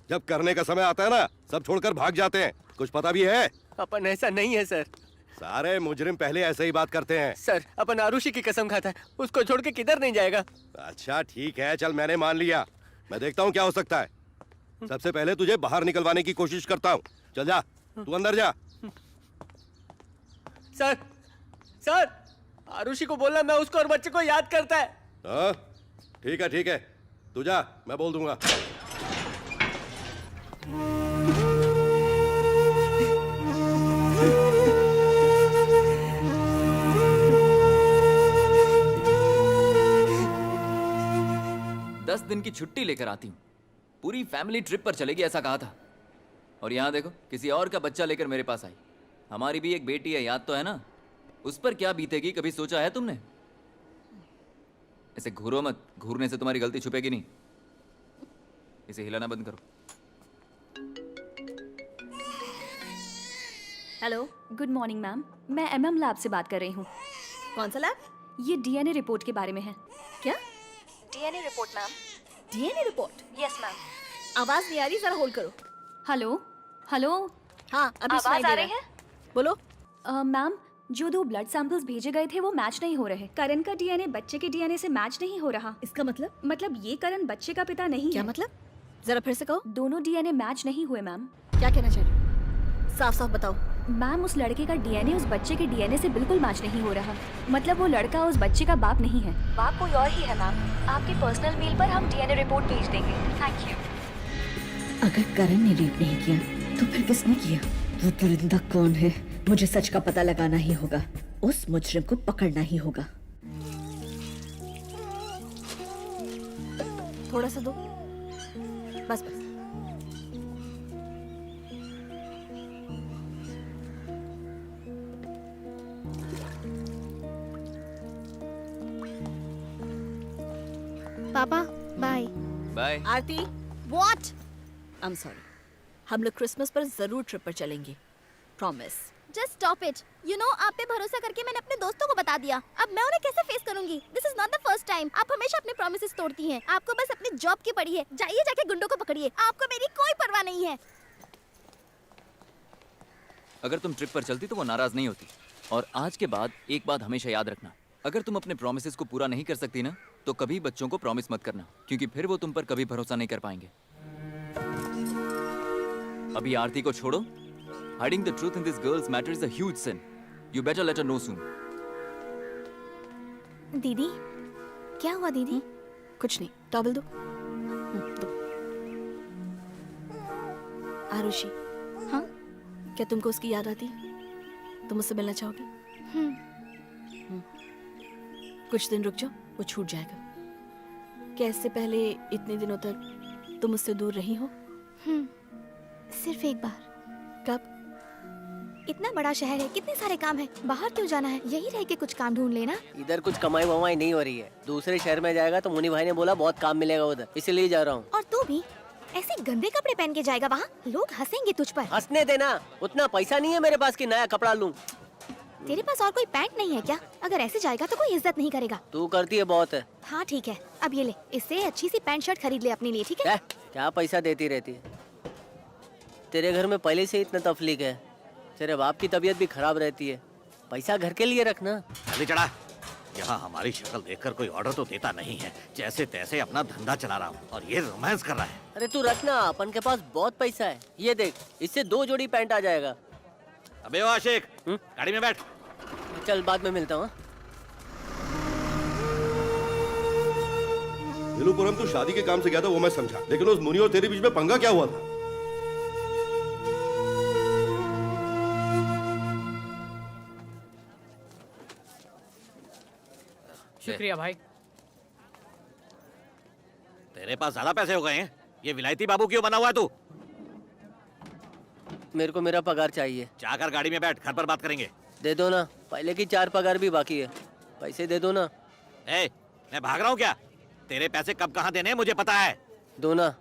जब करने का समय आता है ना, सब छोड़कर भाग जाते हैं। कुछ पता भी है? अपन ऐसा नहीं है सर। सारे मुजरिम पहले ऐसे ही बात करते हैं। सर अपन आरुषि की कसम खाता है, उसको छोड़ के किधर नहीं जाएगा। अच्छा ठीक है, चल मैंने मान लिया। मैं देखता हूँ क्या हो सकता है। सबसे पहले तुझे बाहर निकलवाने की कोशिश करता हूँ। चल जा, तू अंदर जा। सर आरुषि को बोलना मैं उसको और बच्चे को याद करता है। हाँ ठीक है, तू जा, मैं बोल दूंगा। दस दिन की छुट्टी लेकर आती हूँ, पूरी फैमिली ट्रिप पर चलेगी ऐसा कहा था, और यहाँ देखो किसी और का बच्चा लेकर मेरे पास आई। हमारी भी एक बेटी है, याद तो है ना? उस पर क्या बीतेगी कभी सोचा है तुमने? ऐसे घूरो मत, घूरने से तुम्हारी गलती छुपेगी नहीं। इसे हिलाना बंद करो। हेलो, गुड मॉर्निंग मैम, मैं एमएम लैब से बात कर रही हूँ। कौन सा लैब? ये डीएनए रिपोर्ट के बारे में है। क्या? DNA report ma'am. DNA report? Yes ma'am. आवाज नहीं आ रही, जरा होल्ड करो। हेलो हेलो, हाँ अभी सुनाई आवाज आ दे रही रहा है? बोलो। मैम, जो 2 ब्लड सैंपल्स भेजे गए थे वो मैच नहीं हो रहे। करण का डीएनए बच्चे के डीएनए से मैच नहीं हो रहा। इसका मतलब ये करण बच्चे का पिता नहीं क्या है। मतलब? जरा फिर से कहो। दोनों डीएनए मैच नहीं हुए मैम। क्या कहना चाह रही हो? साफ साफ बताओ। मैम, उस लड़के का डीएनए उस बच्चे के डीएनए से बिल्कुल मैच नहीं हो रहा। मतलब वो लड़का उस बच्चे का बाप नहीं है, बाप कोई और ही है मैम। आपके पर्सनल मेल पर हम डीएनए रिपोर्ट भेज देंगे। Thank you. अगर करण ने रेप नहीं किया तो फिर किसने किया? वो परिंदा कौन है? मुझे सच का पता लगाना ही होगा, उस मुजरिम को पकड़ना ही होगा। थोड़ा सा दो, बस। पापा bye. Bye. Aarti, what? I am sorry, हम लोग क्रिसमस पर जरूर ट्रिप पर चलेंगे, promise. Just stop it. You know, आप पे भरोसा करके मैंने अपने दोस्तों को बता दिया। अब मैं उन्हें कैसे फेस करूंगी? This is not the first time. आप हमेशा अपने प्रॉमिसेस तोड़ती हैं। आपको बस अपनी जॉब की पड़ी है। जाइए, जाके गुंडों को पकड़िए। आपको मेरी कोई परवाह नहीं है। अगर तुम ट्रिप पर चलती तो वो नाराज नहीं होती। और आज के बाद एक बात हमेशा याद रखना, अगर तुम अपने प्रॉमिसेस को पूरा नहीं कर सकती ना, तो कभी बच्चों को प्रॉमिस मत करना, क्योंकि फिर वो तुम पर कभी भरोसा नहीं कर पाएंगे। अभी आरती को छोड़ो। Hiding the truth in this girl's matter is a huge sin. You better let her know soon. दीदी, क्या हुआ दीदी? कुछ नहीं, टॉवल दो। दो। आरुषि, हाँ? क्या तुमको उसकी याद आती? तुम उससे मिलना चाहोगी? कुछ दिन रुक जाओ, वो छूट जाएगा। क्या इससे पहले इतने दिनों तक तुम उससे दूर रही हो? सिर्फ एक बार। कब? इतना बड़ा शहर है, कितने सारे काम है, बाहर क्यों जाना है? यही रह के कुछ काम ढूंढ लेना। इधर कुछ कमाई वमाई नहीं हो रही है, दूसरे शहर में जाएगा तो मुनि भाई ने बोला बहुत काम मिलेगा उधर, इसीलिए जा रहा हूँ। और तू भी ऐसे गंदे कपड़े पहन के जाएगा वहाँ? लोग हंसेंगे तुझ पर। हंसने देना, उतना पैसा नहीं है मेरे पास कि नया कपड़ा लूं। तेरे पास और कोई पैंट नहीं है क्या? अगर ऐसे जाएगा तो कोई इज्जत नहीं करेगा। तू करती है बहुत है। हाँ ठीक है, अब ये ले, इससे अच्छी सी पैंट शर्ट खरीद ले अपने लिए, ठीक है? क्या पैसा देती रहती है? तेरे घर में पहले से इतना तफलीक है, तेरे बाप की तबीयत भी खराब रहती है, पैसा घर के लिए रखना। जल्दी चढ़ा। यहाँ हमारी शक्ल देखकर कोई ऑर्डर तो देता नहीं है, जैसे तैसे अपना धंधा चला रहा हूँ और ये रोमांस कर रहा है। अरे तू रखना, अपन के पास बहुत पैसा है। ये देख, इससे 2 जोड़ी पैंट आ जाएगा। अबे ओ आशिक, गाड़ी में बैठ। चल बाद में मिलता हूँ। विलुपुरम तू शादी के काम से गया था वो मैं समझा, लेकिन उस मुनि और तेरे बीच में पंगा क्या हुआ था? शुक्रिया भाई। तेरे पास ज्यादा पैसे हो गए हैं, ये विलायती बाबू क्यों बना हुआ है तू? मेरे को मेरा पगार चाहिए। जाकर गाड़ी में बैठ, घर पर बात करेंगे। दे दो ना, पहले की 4 पगार भी बाकी है, पैसे दे दो ना। मैं भाग रहा हूँ क्या? तेरे पैसे कब कहाँ देने हैं मुझे पता है। दो ना,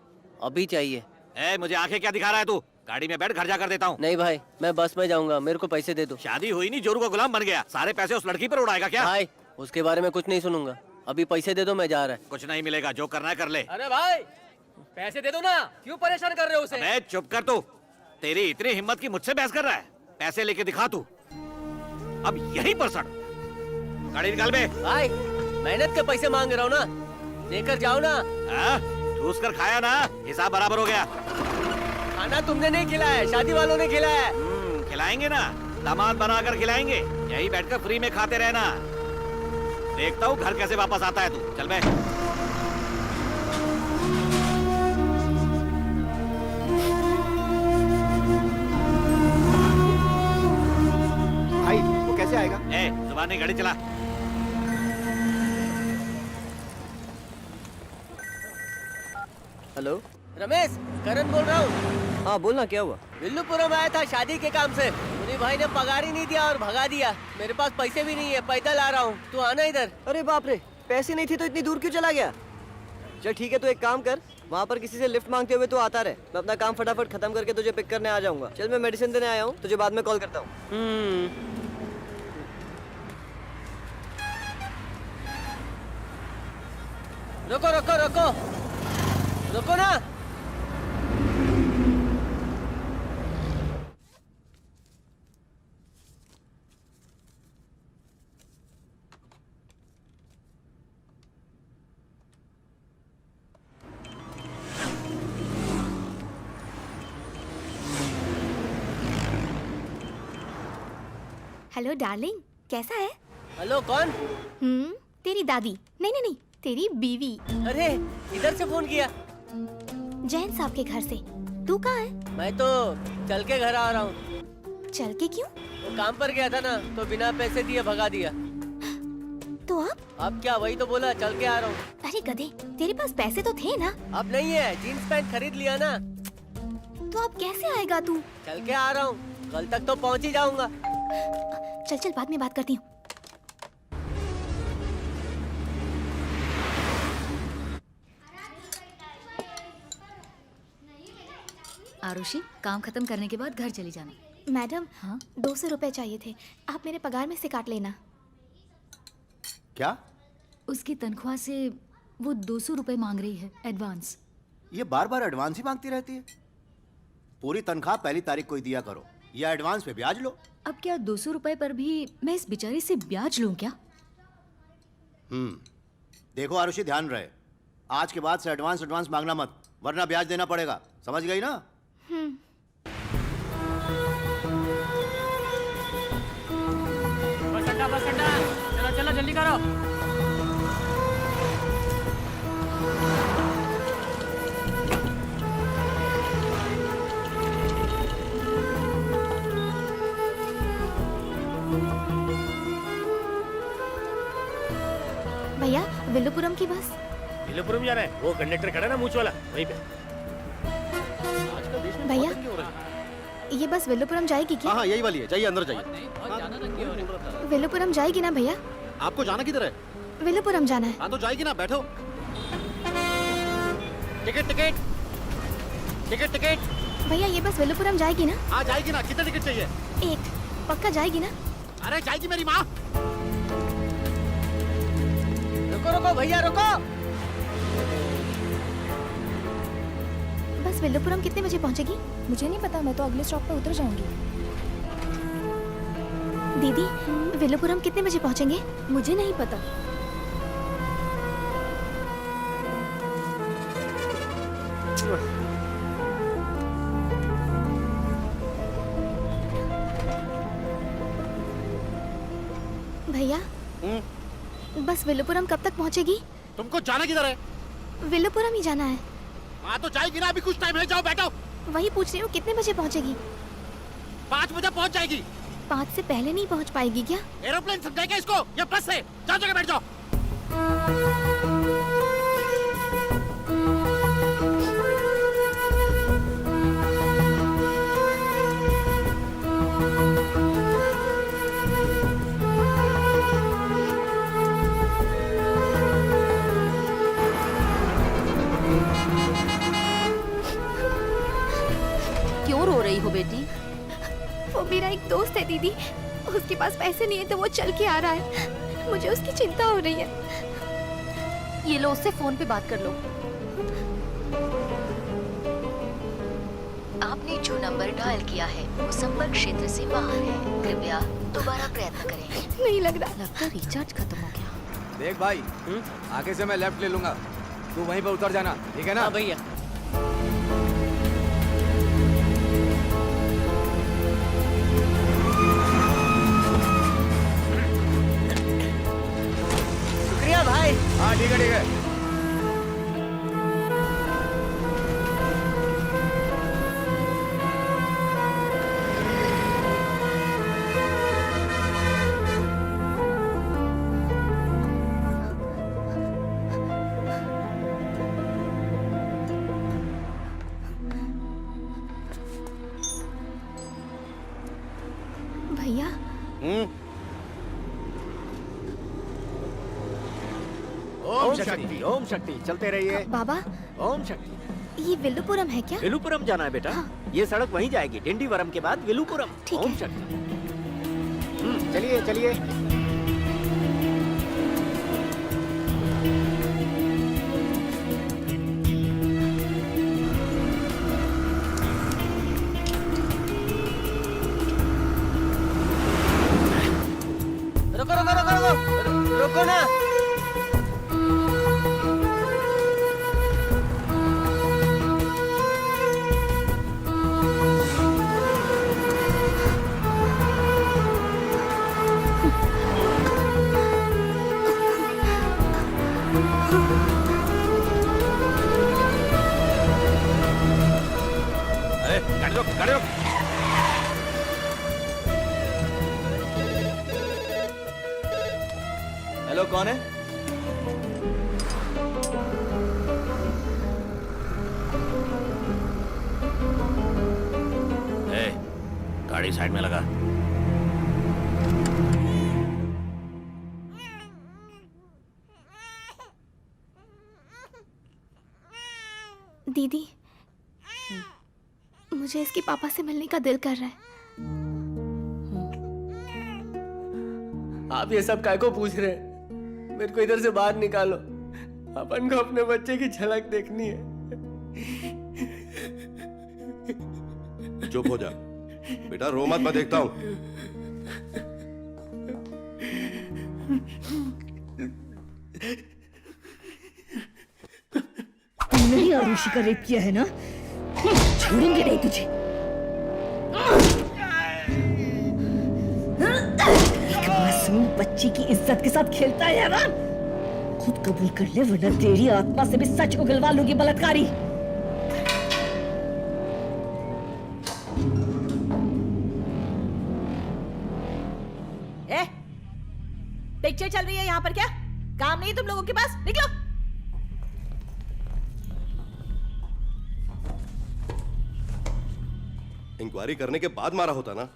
अभी चाहिए। मुझे आंखें क्या दिखा रहा है तू? गाड़ी में बैठ, घर जाकर देता हूँ। नहीं भाई, मैं बस में जाऊंगा, मेरे को पैसे दे दो। शादी हुई नहीं, जोरू का गुलाम बन गया, सारे पैसे उस लड़की पर उड़ाएगा क्या? भाई उसके बारे में कुछ नहीं सुनूंगा, अभी पैसे दे दो, मैं जा रहा है। कुछ नहीं मिलेगा, जो करना है कर ले। अरे भाई पैसे दे दो ना, क्यों परेशान कर रहे हो उसे? चुप कर तू, तेरी इतनी हिम्मत की मुझसे बहस कर रहा है? पैसे लेके दिखा तू, अब यहीं पर सड़। गाड़ी निकाल बे। भाई मेहनत के पैसे मांग रहा हूँ ना, लेकर जाओ ना। ठूस कर खाया ना, हिसाब बराबर हो गया। खाना तुमने नहीं खिलाया, शादी वालों ने खिलाया। खिलाएंगे ना, दामाद बनाकर खिलाएंगे, यही बैठकर फ्री में खाते रहना। देखता हूँ घर कैसे वापस आता है तू। चल बे। भाई वो कैसे आएगा? जुबान नहीं, गाड़ी चला। हेलो रमेश, करण बोल रहा हूँ। हाँ बोलना, क्या हुआ? विल्लुपुरम आया था शादी के काम से, मुनि भाई ने पगार ही नहीं दिया और भगा दिया। मेरे पास पैसे भी नहीं है, पैदल आ रहा हूँ, तू आना इधर। अरे बाप रे, पैसे नहीं थे तो इतनी दूर क्यों चला गया? चल ठीक है, तो एक काम कर, वहाँ पर किसी से लिफ्ट मांगते हुए तो आता रहे, मैं अपना काम फटाफट खत्म करके तुझे पिक करने आ जाऊंगा। चल मैं मेडिसिन देने आया हूँ, तुझे बाद में कॉल करता हूँ। रुको रुको रुको रुको ना। हेलो डार्लिंग, कैसा है? हेलो कौन? तेरी दादी। नहीं नहीं नहीं, तेरी बीवी। अरे इधर से फोन किया? जैन साहब के घर से। तू कहाँ है? मैं तो चल के घर आ रहा हूँ। चल के क्यों? वो काम पर गया था ना, तो बिना पैसे दिए भगा दिया। तो अब क्या, वही तो बोला, चल के आ रहा हूँ। अरे गधे, तेरे पास पैसे तो थे ना? अब नहीं है, जीन्स पैंट खरीद लिया ना। तो अब कैसे आएगा तू? चल के आ रहा हूँ, कल तक तो पहुँच ही जाऊंगा। चल चल, बाद में बात करती हूँ। आरुषि, काम खत्म करने के बाद घर चली जाना। मैडम, हाँ 200 रुपए चाहिए थे, आप मेरे पगार में से काट लेना। क्या? उसकी तनख्वाह से वो 200 रुपए मांग रही है, एडवांस। ये बार बार एडवांस ही मांगती रहती है। पूरी तनख्वाह पहली तारीख को ही दिया करो, या एडवांस पे ब्याज लो। अब क्या 200 रुपए पर भी मैं इस बेचारी से ब्याज लूं क्या? देखो आरुषि, ध्यान रहे, आज के बाद से एडवांस मांगना मत, वरना ब्याज देना पड़ेगा, समझ गई ना? बस अड्डा, चलो चलो जल्दी करो। भैया, विल्लुपुरम की बस। विल्लुपुरम जाना है? वो कंडक्टर खड़ा ना मूंछ वाला, वहीं पे। भैया, ये बस विल्लुपुरम जाएगी क्या? हाँ यही वाली है, जाइए अंदर जाइए। विल्लुपुरम जाएगी ना भैया? आपको जाना किधर है? विल्लुपुरम जाना है। हाँ तो जाएगी ना, बैठो। Ticket ticket ticket ticket. भैया, ये बस विल्लुपुरम जाएगी ना? हाँ जाएगी ना, कितना टिकट चाहिए? एक। पक्का जाएगी ना? अरे जाएगी मेरी माँ। रुको रुको भैया रुको। बस विल्लुपुरम कितने बजे पहुंचेगी? मुझे नहीं पता, मैं तो अगले स्टॉप पे उतर जाऊंगी। दीदी विल्लुपुरम कितने बजे पहुंचेंगे? मुझे नहीं पता। भैया बस विल्लुपुरम कब तक पहुंचेगी? तुमको जाना किधर है? विल्लुपुरम ही जाना है। हाँ तो जाएगी ना, अभी कुछ टाइम है, जाओ बैठो। वही पूछ रही हूँ कितने बजे पहुंचेगी? 5 बजे पहुंच जाएगी। 5 से पहले नहीं पहुंच पाएगी क्या? एरोप्लेन समझाएगा इसको, ये बस है, जाओ जगह बैठ जाओ। क्यों रो रही हो बेटी? वो मेरा एक दोस्त है दीदी, उसके पास पैसे नहीं है तो वो चल के आ रहा है, मुझे उसकी चिंता हो रही है। ये लो, उससे फोन पे बात कर लो। आपने जो नंबर डायल किया है वो संपर्क क्षेत्र से बाहर है, कृपया दोबारा प्रयत्न करें। नहीं लग रहा। लगता है रिचार्ज खत्म हो गया। देख भाई, आगे से मैं लेफ्ट ले लूंगा, तू वहीं पर उतर जाना, ठीक है ना? हाँ भैया। शुक्रिया भाई। हाँ ठीक है ठीक है। भैया ओम शक्ति, ओम शक्ति, चलते रहिए। बाबा ओम शक्ति। ये विल्लुपुरम है क्या? विलुपुरम जाना है बेटा। ये सड़क वहीं जाएगी, डिंडीवरम के बाद विलुपुरम। ठीक ओम है। शक्ति। चलिए चलिए। रुको रुको रुको रुको रुको ना। अरे गाड़ी रोक, गाड़ी रोक। हेलो, कौन है? गाड़ी साइड में लगा। दीदी मुझे इसके पापा से मिलने का दिल कर रहा है। आप ये सब काय को पूछ रहे हैं? मेरे को इधर से बाहर निकालो, अपन को अपने बच्चे की झलक देखनी है। चुप हो जा बेटा, रो मत, मैं देखता हूँ। तुमने ही आरुषि का रेप किया है ना? छोड़ेंगे नहीं तुझे। एक मासूम बच्ची की इज्जत के साथ खेलता है यार। खुद कबूल कर ले वरना तेरी आत्मा से भी सच को गिलवा लूंगी बलात्कारी। पिक्चर चल रही है यहाँ पर क्या? काम नहीं है तुम लोगों के पास? निकलो। इंक्वायरी करने के बाद मारा होता ना।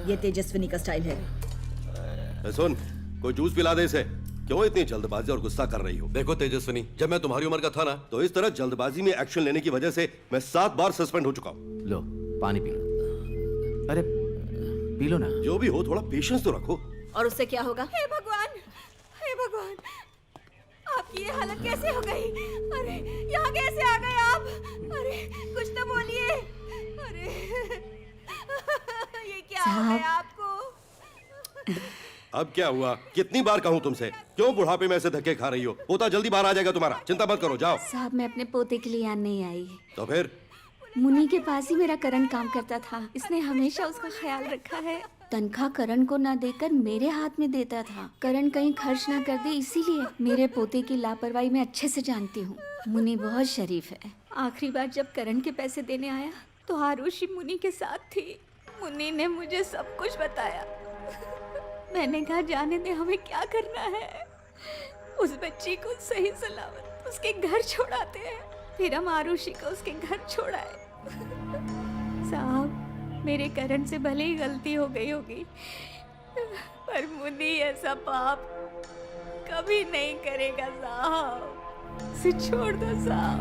ये तेजस्विनी का स्टाइल है। सुन, कोई जूस पिला दे इसे। क्यों इतनी जल्दबाजी और गुस्सा कर रही हो? देखो तेजस्विनी, जब मैं तुम्हारी उम्र का था ना, तो इस तरह जल्दबाजी में एक्शन लेने की वजह से मैं 7 बार सस्पेंड हो चुका हूँ। लो पानी पी लो। अरे पी लो ना। जो भी हो थोड़ा पेशेंस तो रखो। और उससे क्या होगा? हे भगवान, हे भगवान, आपकी ये हालत कैसे हो गई? अरे यहाँ कैसे आ गए आप? अरे कुछ तो बोलिए। अरे ये क्या हो गया आपको? अब क्या हुआ? कितनी बार कहूँ तुमसे, क्यों बुढ़ापे में ऐसे धक्के खा रही हो? पोता जल्दी बाहर आ जाएगा तुम्हारा, चिंता मत करो, जाओ। साहब मैं अपने पोते के लिए यहाँ नहीं आई। तो फिर? मुन्नी के पास ही मेरा करण काम करता था, इसने हमेशा उसका ख्याल रखा है। तनख्वाह करण को ना देकर मेरे हाथ में देता था। करण कहीं खर्च ना कर दे, इसीलिए मेरे पोते की लापरवाही मैं अच्छे से जानती हूँ। मुन्नी बहुत शरीफ है। आखिरी बार जब करण के पैसे देने आया तो आरुषि मुन्नी के साथ थी। मुन्नी ने मुझे सब कुछ बताया। मैंने कहा जाने दे, हमें क्या करना है। उस बच्ची को सही सलामत उसके घर छोड़ाते हैं, फिर हम आरुषि को उसके घर छोड़ाए। साहब मेरे करण से भले ही गलती हो गई होगी, पर मुन्नी ऐसा पाप कभी नहीं करेगा साहब। उसे छोड़ दो साहब।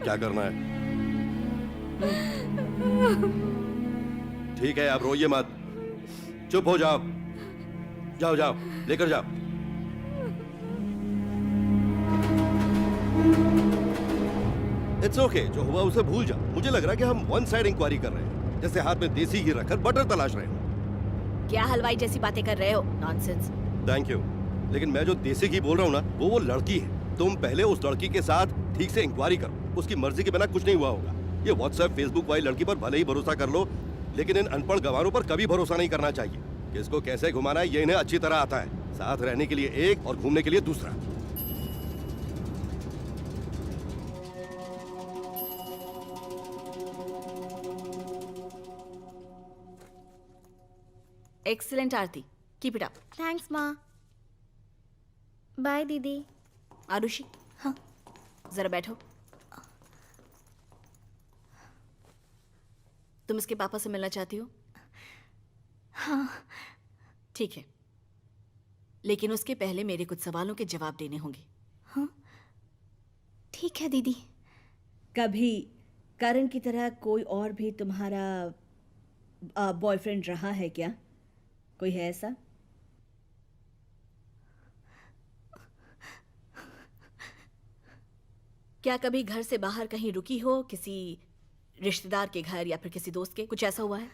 क्या करना है? ठीक है, आप रोइए मत, चुप हो जाओ। जाओ जाओ, लेकर जाओ। इट्स ओके, जो हुआ उसे भूल जाओ। मुझे लग रहा है कि हम वन साइड इंक्वायरी कर रहे हैं, जैसे हाथ में देसी घी रखकर बटर तलाश रहे हो। क्या हलवाई जैसी बातें कर रहे हो? नॉनसेंस। थैंक यू, लेकिन मैं जो देसी घी बोल रहा हूँ ना, वो लड़की है। तुम पहले उस लड़की के साथ ठीक से इंक्वायरी करो। उसकी मर्जी के बिना कुछ नहीं हुआ होगा। ये व्हाट्सएप फेसबुक वाली लड़की पर भले ही भरोसा कर लो, लेकिन इन अनपढ़ गवारों पर कभी भरोसा नहीं करना चाहिए। किसको कैसे घुमाना है ये इन्हें अच्छी तरह आता है। साथ रहने के लिए एक और घूमने के लिए दूसरा। Excellent Aarti, keep it up. Thanks माँ। बाय दीदी। आरुषि, हाँ जरा बैठो। तुम इसके पापा से मिलना चाहती हो? हाँ ठीक है, लेकिन उसके पहले मेरे कुछ सवालों के जवाब देने होंगे। हाँ ठीक है दीदी। कभी करण की तरह कोई और भी तुम्हारा बॉयफ्रेंड रहा है क्या? कोई है ऐसा? क्या कभी घर से बाहर कहीं रुकी हो, किसी रिश्तेदार के घर या फिर किसी दोस्त के? कुछ ऐसा हुआ है?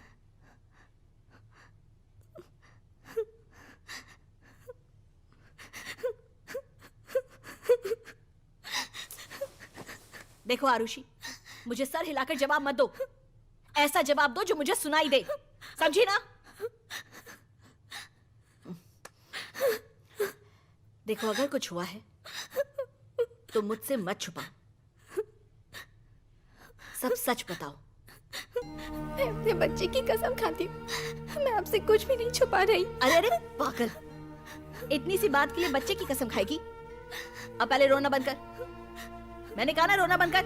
देखो आरुषि, मुझे सर हिलाकर जवाब मत दो। ऐसा जवाब दो जो मुझे सुनाई दे, समझी ना? देखो अगर कुछ हुआ है तो मुझसे मत छुपाओ, सब सच बताओ। मैं अपने बच्चे की कसम खाती हूँ, मैं आपसे कुछ भी नहीं छुपा रही। अरे अरे पागल, इतनी सी बात के लिए बच्चे की कसम खाएगी? अब पहले रोना बंद कर। मैंने कहा ना रोना बंद कर।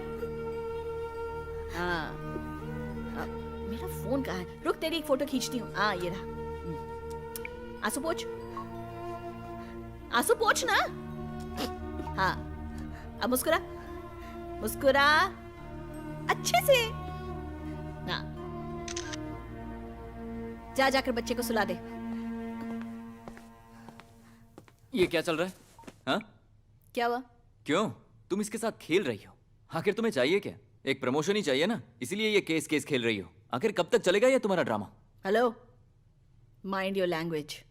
हाँ, मेरा फोन कहाँ है? रुक तेरी एक फोटो खींचती हूँ। हाँ ये रहा। आंसू पोंछ, आंसू पोंछ ना। हाँ अब मुस्कुरा, मुस्कुरा अच्छे से। हाँ जा जाकर बच्चे को सुला दे। ये क्या चल रहा है? हाँ? क्या हुआ? क्यों? तुम इसके साथ खेल रही हो? आखिर तुम्हें चाहिए क्या? एक प्रमोशन ही चाहिए ना, इसीलिए ये केस केस खेल रही हो। आखिर कब तक चलेगा ये तुम्हारा drama? Hello, mind your language.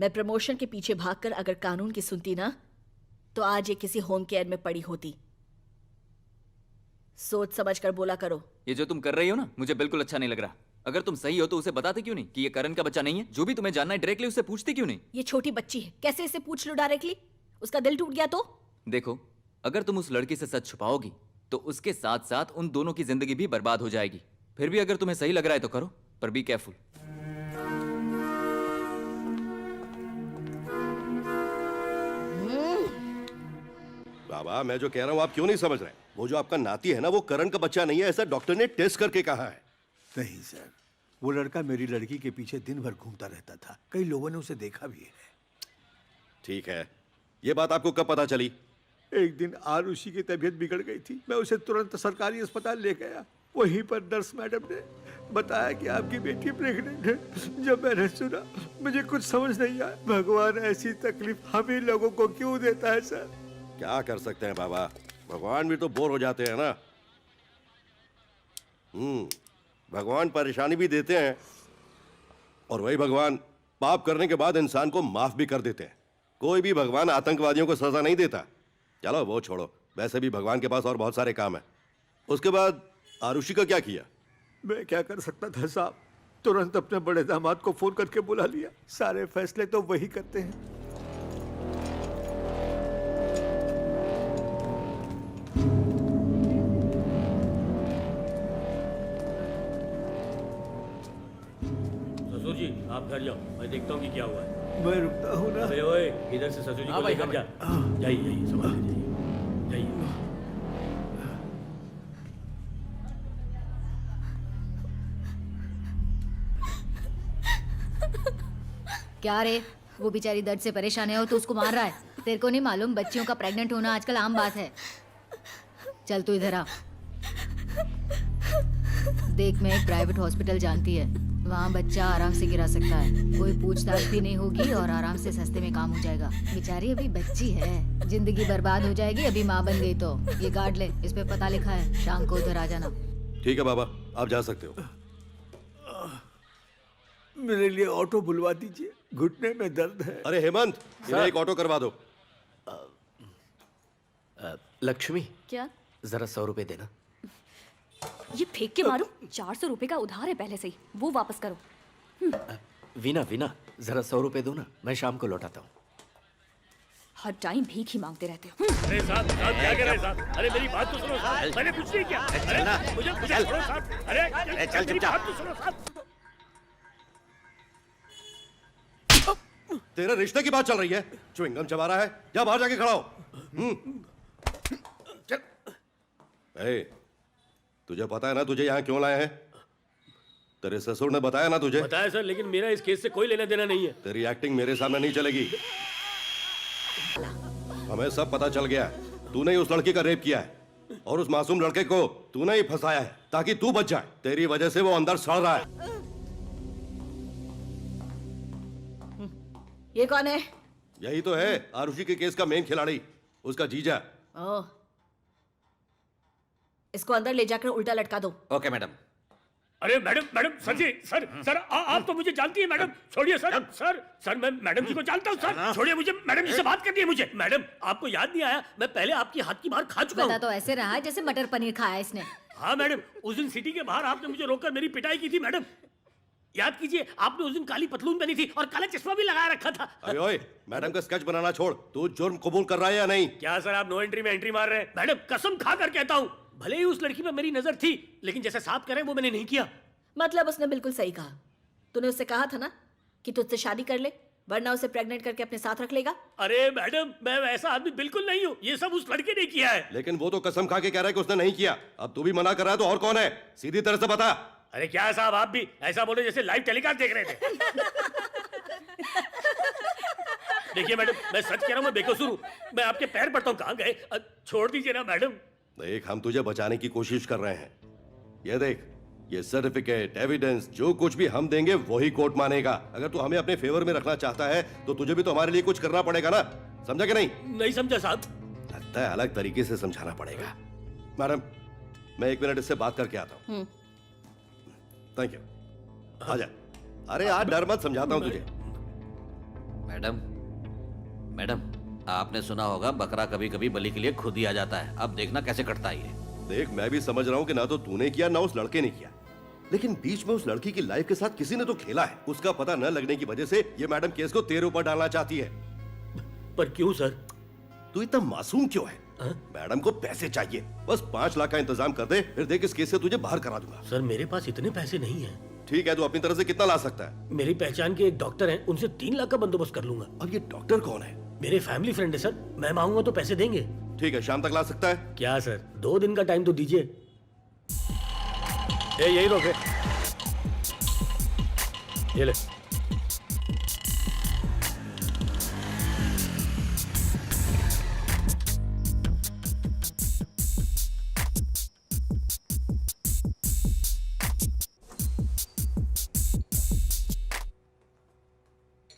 मैं प्रमोशन के पीछे भागकर अगर कानून की सुनती ना, तो आज ये किसी होम केयर में पड़ी होती। सोच समझ कर बोला करो। ये जो तुम कर रही हो ना, मुझे बिल्कुल अच्छा नहीं लग रहा। अगर तुम सही हो तो उसे बताते क्यों नहीं कि ये करण का बच्चा नहीं है? जो भी तुम्हें जानना है डायरेक्टली उससे पूछते क्यों नहीं? ये छोटी बच्ची है, कैसे इसे पूछ लो डायरेक्टली? उसका दिल टूट गया तो? देखो, अगर तुम उस लड़की से सच छुपाओगी तो उसके साथ साथ उन दोनों की जिंदगी भी बर्बाद हो जाएगी। फिर भी अगर तुम्हें सही लग रहा है तो करो, पर बी केयरफुल। बाबा मैं जो कह रहा हूँ आप क्यों नहीं समझ रहे? वो जो आपका नाती है ना, वो करण का बच्चा नहीं है, ऐसा डॉक्टर ने टेस्ट करके कहा है। नहीं सर, वो लड़का मेरी लड़की के पीछे दिन भर घूमता रहता था। कई लोगों ने उसे देखा भी है। ठीक है, ये बात आपको कब पता चली? एक दिन आरुषि की तबीयत बिगड़ गई थी, मैं उसे तुरंत सरकारी अस्पताल ले गया। वहीं पर नर्स मैडम ने बताया कि आपकी बेटी प्रेग्नेंट है। जब मैंने सुना मुझे कुछ समझ नहीं आया। भगवान ऐसी तकलीफ हम ही लोगों को क्यों देता है सर? क्या कर सकते हैं बाबा, भगवान भी तो बोर हो जाते हैं ना। भगवान परेशानी भी देते हैं और वही भगवान पाप करने के बाद इंसान को माफ भी कर देते हैं। कोई भी भगवान आतंकवादियों को सजा नहीं देता। चलो वो छोड़ो, वैसे भी भगवान के पास और बहुत सारे काम है। उसके बाद आरुषि का क्या किया? मैं क्या कर सकता था साहब, तुरंत अपने बड़े दामाद को फोन करके बुला लिया। सारे फैसले तो वही करते हैं। ससुर जी आप घर जाओ, मैं देखता हूँ कि क्या हुआ है। मैं रुकता हूँ ना। अरे ओए, इधर से ससुर जी को लेकर जा। जाइए जाइए, संभाल के जाइए जाइए। क्या रे, वो बेचारी दर्द से परेशान है और तू उसको मार रहा है? तेरे को नहीं मालूम बच्चियों का प्रेग्नेंट होना आजकल आम बात है। चल तू इधर आ। देख, मैं एक प्राइवेट हॉस्पिटल जानती है, वहाँ बच्चा आराम से गिरा सकता है, कोई पूछताछ भी नहीं होगी और आराम से सस्ते में काम हो जाएगा। बेचारी अभी बच्ची है, जिंदगी बर्बाद हो जाएगी अभी माँ बन गई तो। ये कार्ड ले, इस पे पता लिखा है, शाम को उधर आ जाना। ठीक है बाबा, आप जा सकते हो। मेरे लिए ऑटो बुलवा दीजिए, घुटने में दर्द है। अरे हेमंत, मेरा एक ऑटो करवा दो। लक्ष्मी, क्या? जरा 100 रुपए देना। ये फेंक के मारो, 400 रुपए का उधार है पहले से ही, वो वापस करो। वीना वीना, जरा 100 रुपए दो ना, मैं शाम को लौटाता हूँ। हर टाइम भीख ही मांगते रहते हो। अरे साहब साहब क्या कर रहे हैं साहब? अरे मेरी बात तो सुनो साहब, मैंने कुछ नहीं किया। अरे मुझे छोड़ो साहब। अरे चल मेरी बात तो सुनो साहब। तेरे रिश्ते की बात चल रही है, च्युइंगम चबा रहा है। जा बाहर जाके खड़ा हो। चल। ए, तुझे पता है ना तुझे यहाँ क्यों लाए हैं? तेरे ससुर ने बताया ना तुझे? बताया सर, लेकिन मेरा इस केस से कोई लेना देना नहीं है। तेरी एक्टिंग मेरे सामने नहीं चलेगी। हमें सब पता चल गया है, तूने ही उस लड़की का रेप किया है और उस मासूम लड़के को तूने ही फंसाया है ताकि तू बच जाए। तेरी वजह से वो अंदर सड़ रहा है। ये कौन है? यही तो है आरुषि के केस का मेन खिलाड़ी, उसका जीजा। ओह, इसको अंदर ले जाकर उल्टा लटका दो। Okay madam. अरे मैडम मैडम, सर जी, सर सर आप तो मुझे जानती है मैडम, छोड़िए सर। सर सर मैं मैडम जी को जानता हूँ सर, छोड़िए मुझे। मैडम जी से बात करनी है मुझे। मैडम आपको याद नहीं आया, मैं पहले आपकी हाथ की मार खा चुका हूँ। बता तो ऐसे रहा है जैसे मटर पनीर खाया इसने। हाँ मैडम, उस दिन सिटी के बाहर आपने मुझे रोककर मेरी पिटाई की थी मैडम। याद कीजिए, आपने उस दिन काली पतलून पहनी थी और काला चश्मा भी लगाया रखा था। अरे ओए, मैडम का स्केच बनाना छोड़, तू जुर्म कबूल कर रहा है या नहीं? क्या सर आप नो एंट्री में एंट्री मार रहे हैं? मैडम कसम खा कर कहता हूँ, भले ही उस लड़की पर मेरी नजर थी, लेकिन जैसे साहब कह रहे हैं वो मैंने नहीं किया। मतलब उसने बिल्कुल सही कहा। तूने उससे कहा था ना कि तुझसे शादी कर ले, वरना उसे प्रेग्नेंट करके अपने साथ रख लेगा। अरे मैडम, मैं वैसा आदमी बिल्कुल नहीं हूँ, ये सब उस लड़के ने किया है। लेकिन वो तो कसम खा के कह रहा है कि उसने नहीं किया। अब तू भी मना कर रहा है तो और कौन है? सीधी तरह से बता। अरे क्या साहब, आप भी ऐसा बोले जैसे लाइव टेलीकास्ट देख रहे थे। देखिए मैडम, मैं सच कह रहा हूँ, मैं बेकसूर हूँ। मैं आपके पैर पड़ता हूँ, कहाँ गए? छोड़ दीजिए ना मैडम। देख, हम तुझे बचाने की कोशिश कर रहे हैं। ये देख, ये सर्टिफिकेट, एविडेंस, जो कुछ भी हम देंगे वही कोर्ट मानेगा। अगर तू हमें अपने फेवर में रखना चाहता है तो तुझे भी तो हमारे लिए कुछ करना पड़ेगा ना। समझा कि नहीं? नहीं समझा साहब। लगता है अलग तरीके से समझाना पड़ेगा। मैडम, मैं 1 मिनट इससे बात करके आता हूँ। Thank you. आजा। अरे यार डर मत, समझाता हूँ तुझे। मैडम मैडम, आपने सुना होगा बकरा कभी कभी बलि के लिए खुद ही आ जाता है। अब देखना कैसे कटता है ये। देख, मैं भी समझ रहा हूँ कि ना तो तूने किया ना उस लड़के ने किया, लेकिन बीच में उस लड़की की लाइफ के साथ किसी ने तो खेला है। उसका पता न लगने की वजह से ये मैडम केस को तेरे ऊपर डालना चाहती है। पर क्यों सर? तू इतना मासूम क्यों है? मैडम को पैसे चाहिए, बस 5 लाख का इंतजाम कर दे, फिर देख इस केस से तुझे बाहर करा दूंगा। सर मेरे पास इतने पैसे नहीं है। ठीक है, तो अपनी तरफ से कितना ला सकता है? मेरी पहचान के एक डॉक्टर हैं, उनसे 3 लाख का बंदोबस्त कर लूंगा। अब ये डॉक्टर कौन है? मेरे फैमिली फ्रेंड है सर, मैं मांगूंगा तो पैसे देंगे। ठीक है, शाम तक ला सकता है? क्या सर, 2 दिन का टाइम तो दीजिए। यही रोके, ये ले।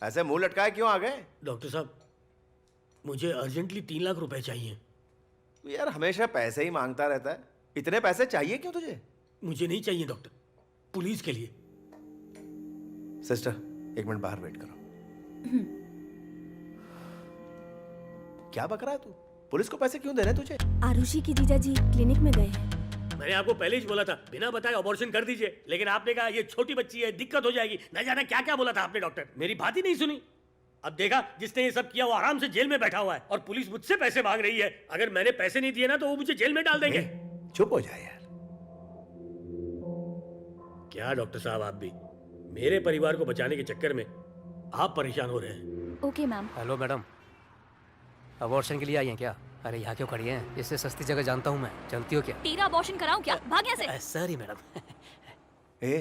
ऐसे मुंह लटकाए क्यों आ गए? डॉक्टर साहब, मुझे अर्जेंटली 3 लाख रुपए चाहिए। यार हमेशा पैसे ही मांगता रहता है, इतने पैसे चाहिए क्यों तुझे? मुझे नहीं चाहिए डॉक्टर, पुलिस के लिए। सिस्टर 1 मिनट बाहर वेट करो। क्या बक रहा है तू? पुलिस को पैसे क्यों दे रहे तुझे? आरुषि की जीजा जी क्लिनिक में गए हैं। मैंने आपको पहले ही बोला था बिना बताए अबॉर्शन कर दीजिए, लेकिन आपने कहा ये छोटी बच्ची है, दिक्कत हो जाएगी। न जाने क्या क्या बोला था आपने डॉक्टर, मेरी बात ही नहीं सुनी। अब देखा, जिसने ये सब किया वो आराम से जेल में बैठा हुआ है और पुलिस मुझसे पैसे मांग रही है। अगर मैंने पैसे नहीं दिए ना तो वो मुझे जेल में डाल देंगे। चुप हो जाए यार। क्या डॉक्टर साहब, आप भी मेरे परिवार को बचाने के चक्कर में आप परेशान हो रहे हैं। Okay ma'am. Hello madam, abortion के लिए आई हैं क्या? अरे यहाँ क्यों खड़ी हैं? इससे सस्ती जगह जानता हूँ मैं, चलती हो क्या? तेरा अबॉर्शन कराऊं क्या? भाग यहाँ से। Sorry madam. ए,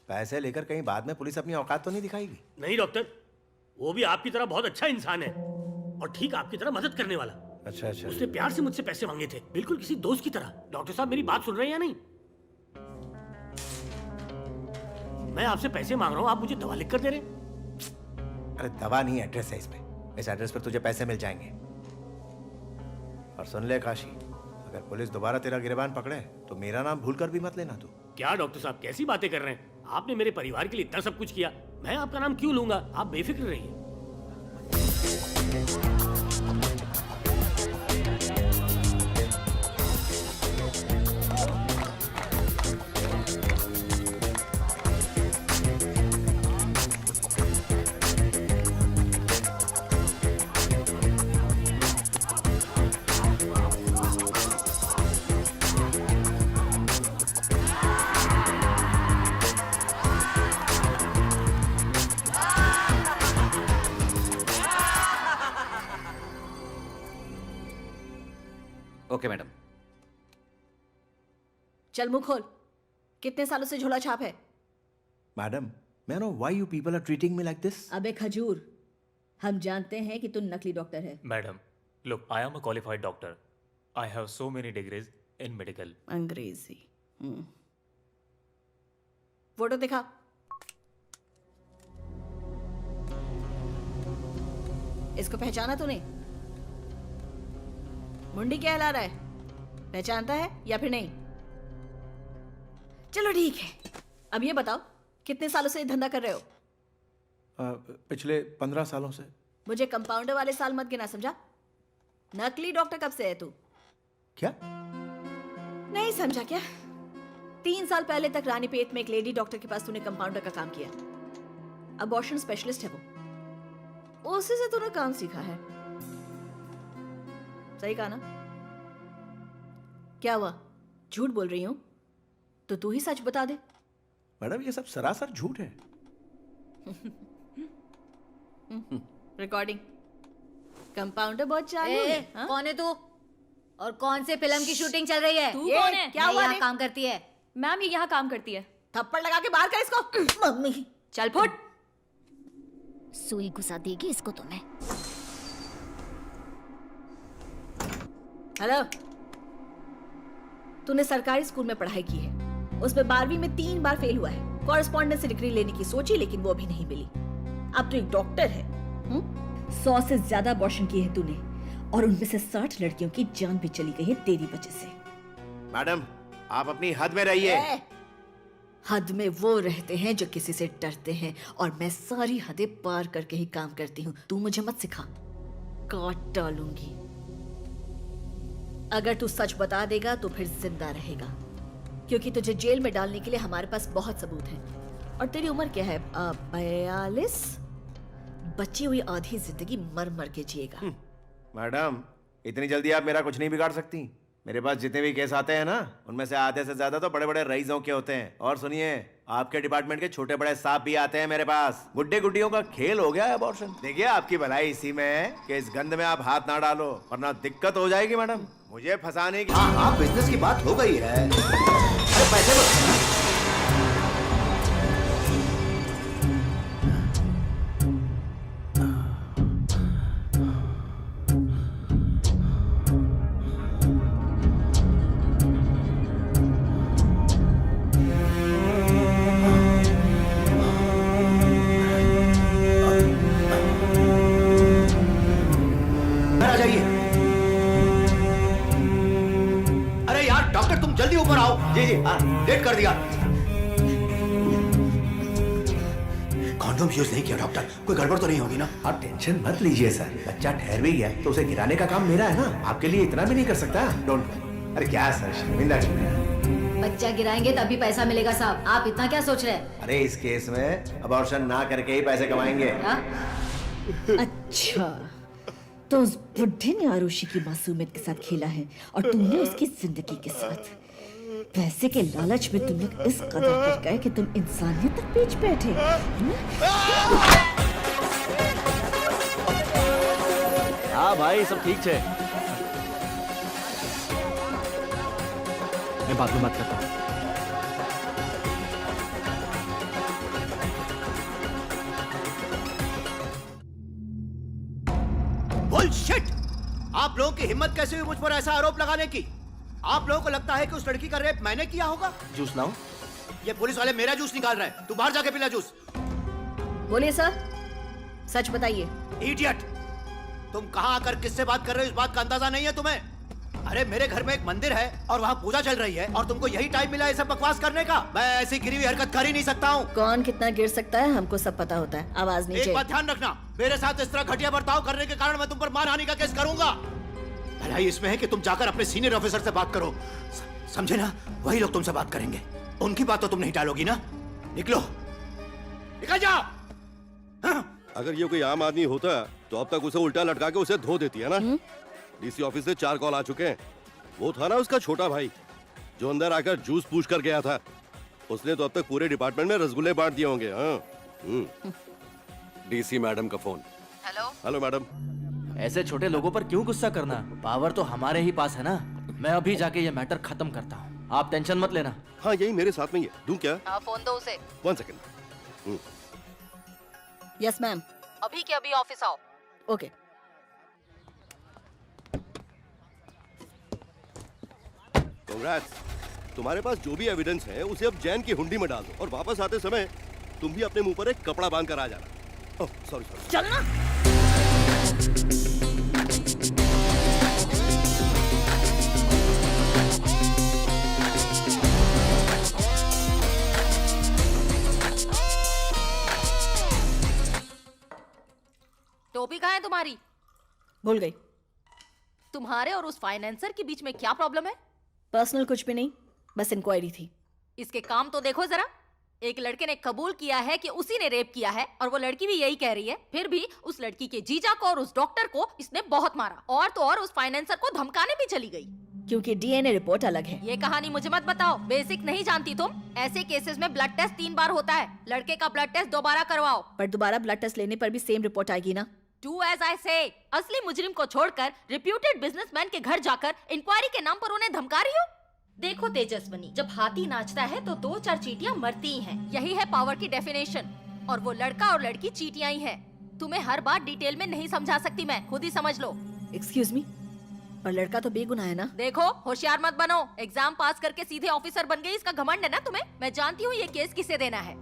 पैसे लेकर कहीं बाद में पुलिस अपनी औकात तो नहीं दिखाएगी? नहीं डॉक्टर, वो भी आपकी तरह बहुत अच्छा इंसान है और ठीक आपकी तरह मदद करने वाला। अच्छा अच्छा। उसने प्यार से मुझसे पैसे मांगे थे, बिल्कुल किसी दोस्त की तरह। डॉक्टर साहब मेरी बात सुन रहे हैं या नहीं? मैं आपसे पैसे मांग रहा हूँ, आप मुझे दवा लिख कर दे रहे हैं। अरे दवा नहीं, एड्रेस है इसमें। इस एड्रेस पर तुझे पैसे मिल जाएंगे। और सुन ले काशी, अगर पुलिस दोबारा तेरा गिरबान पकड़े तो मेरा नाम भूलकर भी मत लेना तू। क्या डॉक्टर साहब कैसी बातें कर रहे हैं? आपने मेरे परिवार के लिए इतना सब कुछ किया, मैं आपका नाम क्यों लूंगा? आप बेफिक्र रहिए। Okay madam. चल मुंह खोल, कितने सालों से झोला छाप है? मैडम, मैं know why you people are treating me like this. अबे खजूर, हम जानते हैं कि तू नकली डॉक्टर है। Madam, look, I am a qualified doctor. I have so many degrees in medical. अंग्रेजी। फोटो दिखा। इसको पहचाना तूने? मुंडी क्या हिला रहा है? पहचानता है या फिर नहीं? चलो ठीक है, अब ये बताओ कितने सालों से ये धंधा कर रहे हो? पिछले 15 सालों से। मुझे कंपाउंडर वाले साल मत गिना, समझा? नकली डॉक्टर कब से है तू? क्या? नहीं समझा क्या? 3 साल पहले तक रानीपेट में एक लेडी डॉक्टर के पास तूने कंपाउंडर का काम किया। अबॉर्शन स्पेशलिस्ट है वो, उसी से तूने काम सीखा है। सही कहा ना? क्या हुआ, झूठ बोल रही हूं? तो तू ही सच बता दे। मैडम, ये सब सरासर झूठ है। रिकॉर्डिंग। कंपाउंडर बहुत चालू है। हाँ? कौन है तू? और कौन से फिल्म की शूटिंग चल रही है? तू कौन है? क्या हुआ? यहाँ काम करती है? मैम, ये यहाँ काम करती है। थप्पड़ लगा के बाहर कर इसको। मम्मी चल फुट। सुई घुसा देगी इसको तो मैं। हेलो, तूने सरकारी स्कूल में पढ़ाई की है, उसमें 12वीं में 3 बार फेल हुआ है। कॉरेस्पॉन्डेंस से डिग्री लेने की सोची लेकिन वो भी नहीं मिली। अब तो एक डॉक्टर है। 100 से ज्यादा अबॉर्शन किए हैं तूने और उनमें से 60 लड़कियों की जान भी चली गई है तेरी वजह से। मैडम, आप अपनी हद में रहिए। हद में वो रहते हैं जो किसी से डरते हैं, और मैं सारी हदें पार करके ही काम करती हूँ। तू मुझे मत सिखा, काट डालूंगी। अगर तू सच बता देगा तो फिर जिंदा रहेगा, क्योंकि तुझे जेल में डालने के लिए हमारे पास बहुत सबूत हैं। और तेरी उम्र क्या है? 42। बची हुई आधी जिंदगी मर मर के जिएगा। मैडम, इतनी जल्दी आप मेरा कुछ नहीं बिगाड़ सकती। मेरे पास जितने भी केस आते हैं ना, उनमें से आधे से ज्यादा तो बड़े बड़े रईसों के होते हैं। और सुनिए, आपके डिपार्टमेंट के छोटे बड़े सांप भी आते हैं मेरे पास। गुड्डे गुड्डियों का खेल हो गया है अबॉर्शन। देखिए, आपकी भलाई इसी में है कि इस गंद में आप हाथ ना डालो, वरना दिक्कत हो जाएगी मैडम। मुझे फंसाने की। हाँ, बिजनेस की बात हो गई है। अरे पैसे घर आ जाइए। अरे यार डॉक्टर तुम जल्दी ऊपर आओ। जी जी हाँ, लेट कर दिया। कॉन्डोम यूज नहीं किया डॉक्टर, कोई गड़बड़ तो नहीं होगी ना? आप टेंशन मत लीजिए सर, बच्चा ठहर भी गया तो उसे गिराने का काम मेरा है ना, आपके लिए इतना भी नहीं कर सकता। डोंट। अरे क्या सर, शर्मिंदा क्यों है? बच्चा गिराएंगे तभी पैसा मिलेगा साहब, आप इतना क्या सोच रहे हैं? अरे इस केस में अबॉर्शन ना करके ही पैसे कमाएंगे। अच्छा, तो उस बुढ़े ने आरुषि की मासूमियत के साथ खेला है और तुमने उसकी जिंदगी के साथ। पैसे के लालच में तुम लोग इस कदर गिर गए कि तुम इंसानियत तक बेच बैठे। हाँ भाई सब ठीक है। मैं बाद में बात करता हूँ। बुलशिट! आप लोगों की हिम्मत कैसे हुई मुझ पर ऐसा आरोप लगाने की? आप लोगों को लगता है कि उस लड़की का रेप मैंने किया होगा? जूस लाऊं? ये पुलिस वाले मेरा जूस निकाल रहे हैं, तू बाहर जाके पिला जूस। बोलिए सर, सच बताइए। इडियट! तुम कहां आकर किससे बात कर रहे हो इस बात का अंदाजा नहीं है तुम्हें? अरे मेरे घर में एक मंदिर है और वहाँ पूजा चल रही है और तुमको यही टाइम मिला है सब बकवास करने का? मैं ऐसी गिरी हुई हरकत कर ही नहीं सकता हूँ। कौन कितना गिर सकता है हमको सब पता होता है। आवाज नीचे। एक बात ध्यान रखना, मेरे साथ इस तरह घटिया बर्ताव करने के कारण मैं तुम पर मानहानि का केस करूंगा। भलाई इसमें है कि तुम जाकर अपने सीनियर ऑफिसर से बात करो, समझे ना? वही लोग तुमसे बात करेंगे, उनकी बात तो तुम नहीं टालोगी ना? निकलो, निकल जाओ। अगर ये कोई आम आदमी होता तो अब तक उसे उल्टा लटका के उसे धो देती है ना। डीसी ऑफिस से 4 कॉल आ चुके हैं। वो था ना उसका छोटा भाई जो अंदर आकर जूस पूछ कर गया था, उसने तो अब तक पूरे डिपार्टमेंट में रसगुल्ले बांट दिए होंगे। हाँ। डीसी मैडम का फोन। हेलो। Hello madam. ऐसे छोटे लोगों पर क्यों गुस्सा करना, पावर तो हमारे ही पास है ना। मैं अभी जाके ये मैटर खत्म करता हूँ, आप टेंशन मत लेना। हाँ यही मेरे साथ में ही है। दूं क्या? हाँ फोन दो उसे। 1 सेकंड। Yes ma'am. अभी के अभी ऑफिस आओ। ओके। कांग्रेस, तुम्हारे पास जो भी एविडेंस है उसे अब जैन की हुंडी में डाल दो और वापस आते समय तुम भी अपने मुंह पर एक कपड़ा बांध कर आ जाना। Oh sorry sorry. चलना। टोपी कहाँ है तुम्हारी? भूल गई। तुम्हारे और उस फाइनेंसर के बीच में क्या प्रॉब्लम है? पर्सनल कुछ भी नहीं, बस इंक्वायरी थी। इसके काम तो देखो जरा। एक लड़के ने कबूल किया है कि उसी ने रेप किया है और वो लड़की भी यही कह रही है। फिर भी उस लड़की के जीजा को और उस डॉक्टर को इसने बहुत मारा और तो और उस फाइनेंसर को धमकाने भी चली गई। क्योंकि डीएनए रिपोर्ट अलग है। ये कहानी मुझे मत बताओ, बेसिक नहीं जानती तुम। ऐसे केसेस में ब्लड टेस्ट 3 बार होता है। लड़के का ब्लड टेस्ट दोबारा करवाओ। पर दोबारा ब्लड टेस्ट लेने पर भी सेम रिपोर्ट आएगी ना? Do as I say। असली मुजरिम को छोड़कर रिप्यूटेड बिजनेसमैन के घर जाकर इंक्वायरी के नाम पर उन्हें धमका रही हो। देखो तेजस्वनी, जब हाथी नाचता है तो 2-4 चींटियां मरती ही हैं। यही है पावर की डेफिनेशन। और वो लड़का और लड़की चींटियां ही हैं। तुम्हें हर बात डिटेल में नहीं समझा सकती मैं, खुद ही समझ लो। एक्सक्यूज मी, पर लड़का तो बेगुनाह है ना? देखो होशियार मत बनो। एग्जाम पास करके सीधे ऑफिसर बन गई, इसका घमंड है ना तुम्हें। मैं जानती हूँ ये केस किसे देना है।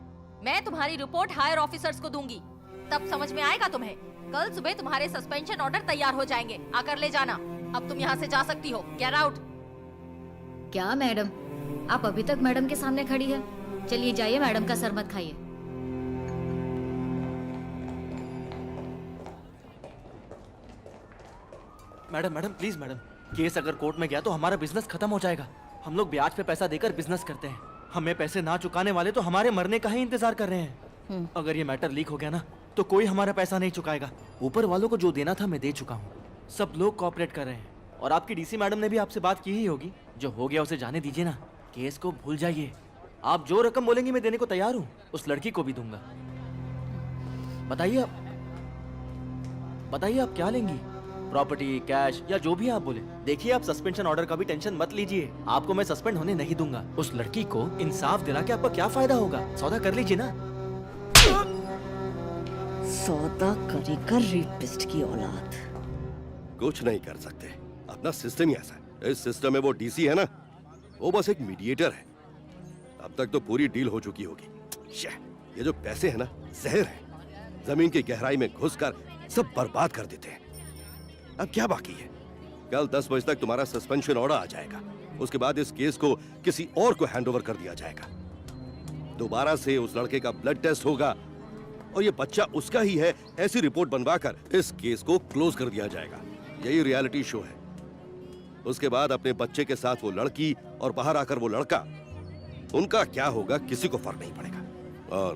मैं तुम्हारी रिपोर्ट हायर ऑफिसर्स को दूंगी, तब समझ में आएगा तुम्हें। कल सुबह तुम्हारे सस्पेंशन ऑर्डर तैयार हो जाएंगे, आकर ले जाना। अब तुम यहाँ से जा सकती हो, गेट आउट। क्या मैडम, आप अभी तक मैडम के सामने खड़ी है? चलिए जाइए, मैडम का सर मत खाइए। Madam madam please madam, case अगर कोर्ट में गया तो हमारा बिजनेस खत्म हो जाएगा। हम लोग ब्याज पे पैसा देकर बिजनेस करते हैं। हमें पैसे ना चुकाने वाले तो हमारे मरने का ही इंतजार कर रहे हैं। अगर ये मैटर लीक हो गया ना तो कोई हमारा पैसा नहीं चुकाएगा। ऊपर वालों को जो देना था मैं दे चुका हूँ। सब लोग कोऑपरेट कर रहे हैं और आपकी डीसी मैडम ने भी आपसे बात की ही होगी। जो हो गया उसे जाने दीजिए ना, केस को भूल जाइए। आप जो रकम बोलेंगी मैं देने को तैयार हूँ, उस लड़की को भी दूंगा। बताइए आप क्या लेंगी? प्रॉपर्टी, कैश या जो भी आप बोले। देखिए आप सस्पेंशन ऑर्डर का भी टेंशन मत लीजिए, आपको मैं सस्पेंड होने नहीं दूंगा। उस लड़की को इंसाफ दिला के आपका क्या फायदा होगा? सौदा कर लीजिए ना। सौदा करेगा रेपिस्ट की औलाद। कुछ नहीं कर सकते, अपना सिस्टम ही ऐसा है। इस सिस्टम में वो डीसी है ना, वो बस एक मीडिएटर है। अब तक तो पूरी डील हो चुकी होगी। ये जो पैसे है ना, जहर है। जमीन की गहराई में घुसकर सब बर्बाद कर देते हैं। अब क्या बाकी है? कल 10 बजे तक तुम्हारा सस्पेंशन ऑर्डर आ जाएगा। उसके बाद इस केस को किसी और को हैंडओवर कर दिया जाएगा। दोबारा से उस लड़के का ब्लड टेस्ट होगा और ये बच्चा उसका ही है, ऐसी रिपोर्ट बनवाकर इस केस को क्लोज कर दिया जाएगा। यही रियलिटी शो है। उसके बाद अपने बच्चे के साथ वो लड़की और बाहर आकर वो लड़का, उनका क्या होगा किसी को फर्क नहीं पड़ेगा और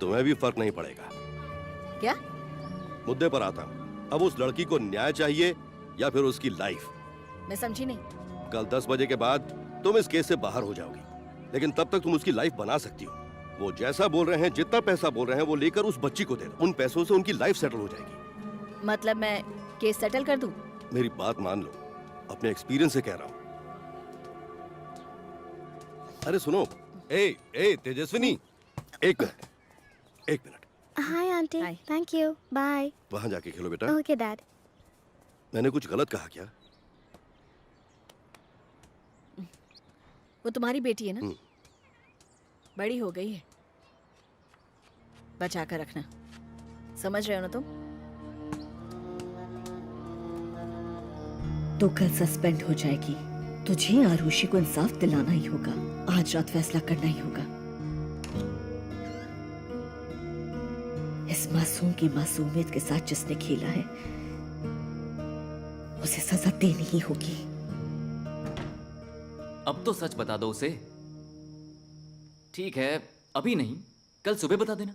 तुम्हें भी फर्क नहीं पड़ेगा। क्या? मुद्दे पर आता हूं। अब उस लड़की को न्याय चाहिए या फिर उसकी लाइफ? मैं समझी नहीं। कल 10 बजे के बाद तुम इस केस से बाहर हो जाओगी, लेकिन तब तक तुम उसकी लाइफ बना सकती हो। वो जैसा बोल रहे हैं, जितना पैसा बोल रहे हैं, वो लेकर उस बच्ची को दे दो। उन पैसों से उनकी लाइफ सेटल हो जाएगी। मतलब मैं केस सेटल कर दूं? मेरी बात मान लो, अपने एक्सपीरियंस से कह रहा हूं। अरे सुनो, ए तेजस्विनी, एक minute. Hi aunty, thank you, bye. वहां जाके खेलो बेटा। Okay dad. मैंने कुछ गलत कहा क्या? वो तुम्हारी बेटी है ना? बड़ी हो गई है, बचा कर रखना। समझ रहे हो ना तुम? तो कल सस्पेंड हो जाएगी। तुझे आरुषि को इंसाफ दिलाना ही होगा। आज रात फैसला करना ही होगा। इस मासूम की मासूमियत के साथ जिसने खेला है, उसे सजा देनी ही होगी। अब तो सच बता दो उसे। ठीक है, अभी नहीं, कल सुबह बता देना।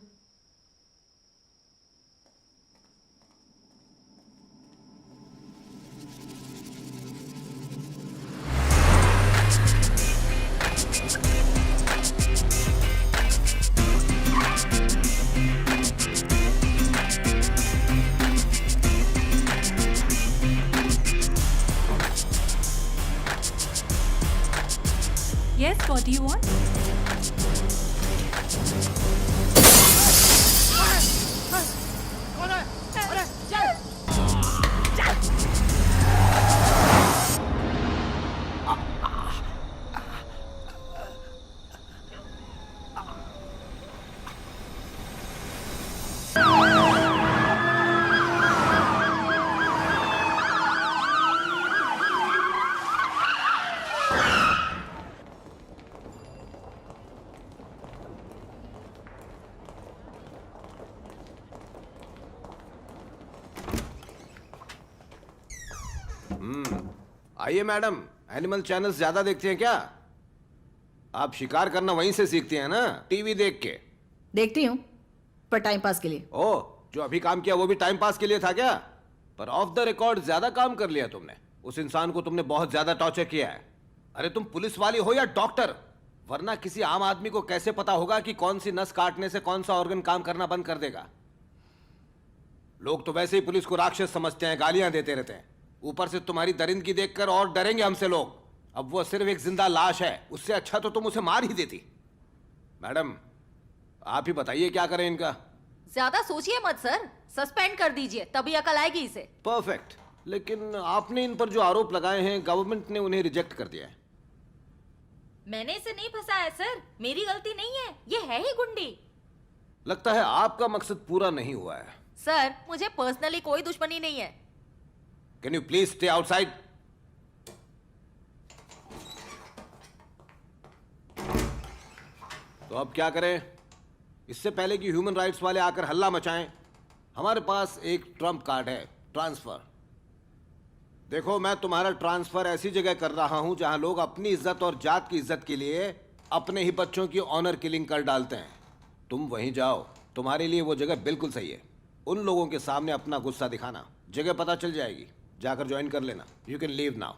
Yes, what do you want? आइए मैडम, एनिमल चैनल्स ज्यादा देखती हैं क्या? आप शिकार करना वहीं से सीखती हैं ना, टीवी देख के? देखती हूँ, पर टाइम पास के लिए। ओह, जो अभी काम किया वो भी टाइम पास के लिए था क्या? पर ऑफ द रिकॉर्ड ज्यादा काम कर लिया तुमने। उस इंसान को तुमने बहुत ज्यादा टॉर्चर किया है। अरे तुम पुलिस वाली हो या डॉक्टर? वरना किसी आम आदमी को कैसे पता होगा कि कौन सी नस काटने से कौन सा ऑर्गन काम करना बंद कर देगा? लोग तो वैसे ही पुलिस को राक्षस समझते हैं, गालियां देते रहते हैं। ऊपर से तुम्हारी दरिंदगी देखकर और डरेंगे हमसे लोग। अब वो सिर्फ एक जिंदा लाश है, उससे अच्छा तो तुम उसे मार ही देती। मैडम, आप ही बताइए क्या करें इनका? ज्यादा सोचिए मत सर, सस्पेंड कर दीजिए, तभी अकल आएगी इसे। परफेक्ट। लेकिन आपने इन पर जो आरोप लगाए हैं, गवर्नमेंट ने उन्हें रिजेक्ट कर दिया है। मैंने इसे नहीं फंसाया सर, मेरी गलती नहीं है, ये है ही गुंडी। लगता है आपका मकसद पूरा नहीं हुआ है। सर, मुझे पर्सनली कोई दुश्मनी नहीं है। Can you please stay outside? तो अब क्या करें? इससे पहले कि ह्यूमन राइट्स वाले आकर हल्ला मचाएं, हमारे पास एक ट्रम्प कार्ड है, ट्रांसफर। देखो, मैं तुम्हारा ट्रांसफर ऐसी जगह कर रहा हूं जहां लोग अपनी इज्जत और जात की इज्जत के लिए अपने ही बच्चों की ऑनर किलिंग कर डालते हैं। तुम वहीं जाओ, तुम्हारे लिए वो जगह बिल्कुल सही है। उन लोगों के सामने अपना गुस्सा दिखाना, जगह पता चल जाएगी, जाकर ज्वाइन कर लेना। You can leave now.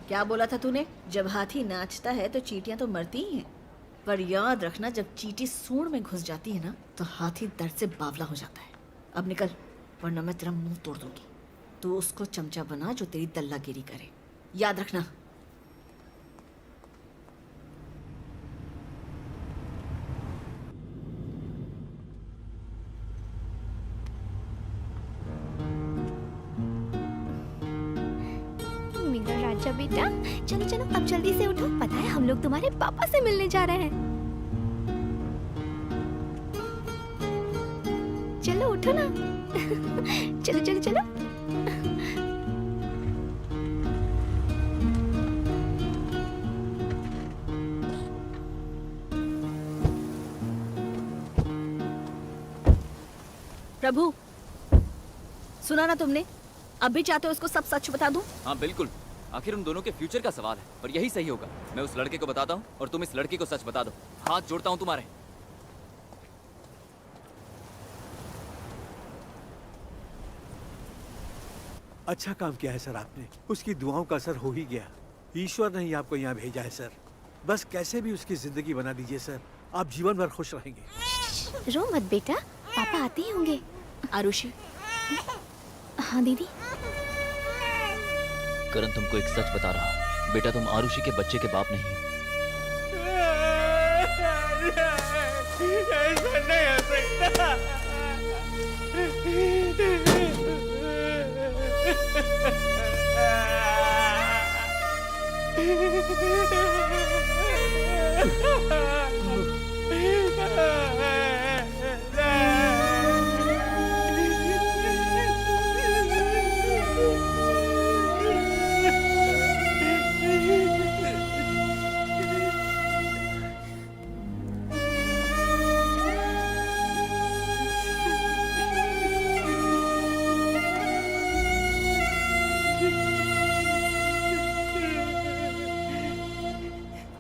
क्या बोला था तूने? जब हाथी नाचता है तो चींटियां तो मरती ही हैं, पर याद रखना, जब चींटी सूंड में घुस जाती है ना, तो हाथी दर्द से बावला हो जाता है। अब निकल, वरना मैं तेरा मुंह तोड़ दूंगी। तू उसको चमचा बना जो तेरी दल्लागिरी करे, याद रखना। मेरा राजा बेटा, चलो चलो अब जल्दी से उठो। पता है हम लोग तुम्हारे पापा से मिलने जा रहे हैं। प्रभु, सुना ना तुमने? अब भी चाहते हो उसको सब सच बता दूं? हाँ बिल्कुल, आखिर उन दोनों के फ्यूचर का सवाल है, पर यही सही होगा। मैं उस लड़के को बताता हूँ और तुम इस लड़की को सच बता दो। हाथ जोड़ता हूँ तुम्हारे। अच्छा काम किया है सर आपने, उसकी दुआओं का असर हो ही गया। ईश्वर ने ही आपको यहाँ भेजा है सर। बस कैसे भी उसकी जिंदगी बना दीजिए सर, आप जीवन भर खुश रहेंगे। रो मत बेटा, पापा आते ही होंगे। आरुषि। हाँ दीदी। करण तुमको एक सच बता रहा हूँ, बेटा तुम आरुषि के बच्चे के बाप नहीं हो। ऐसा नहीं हो सकता।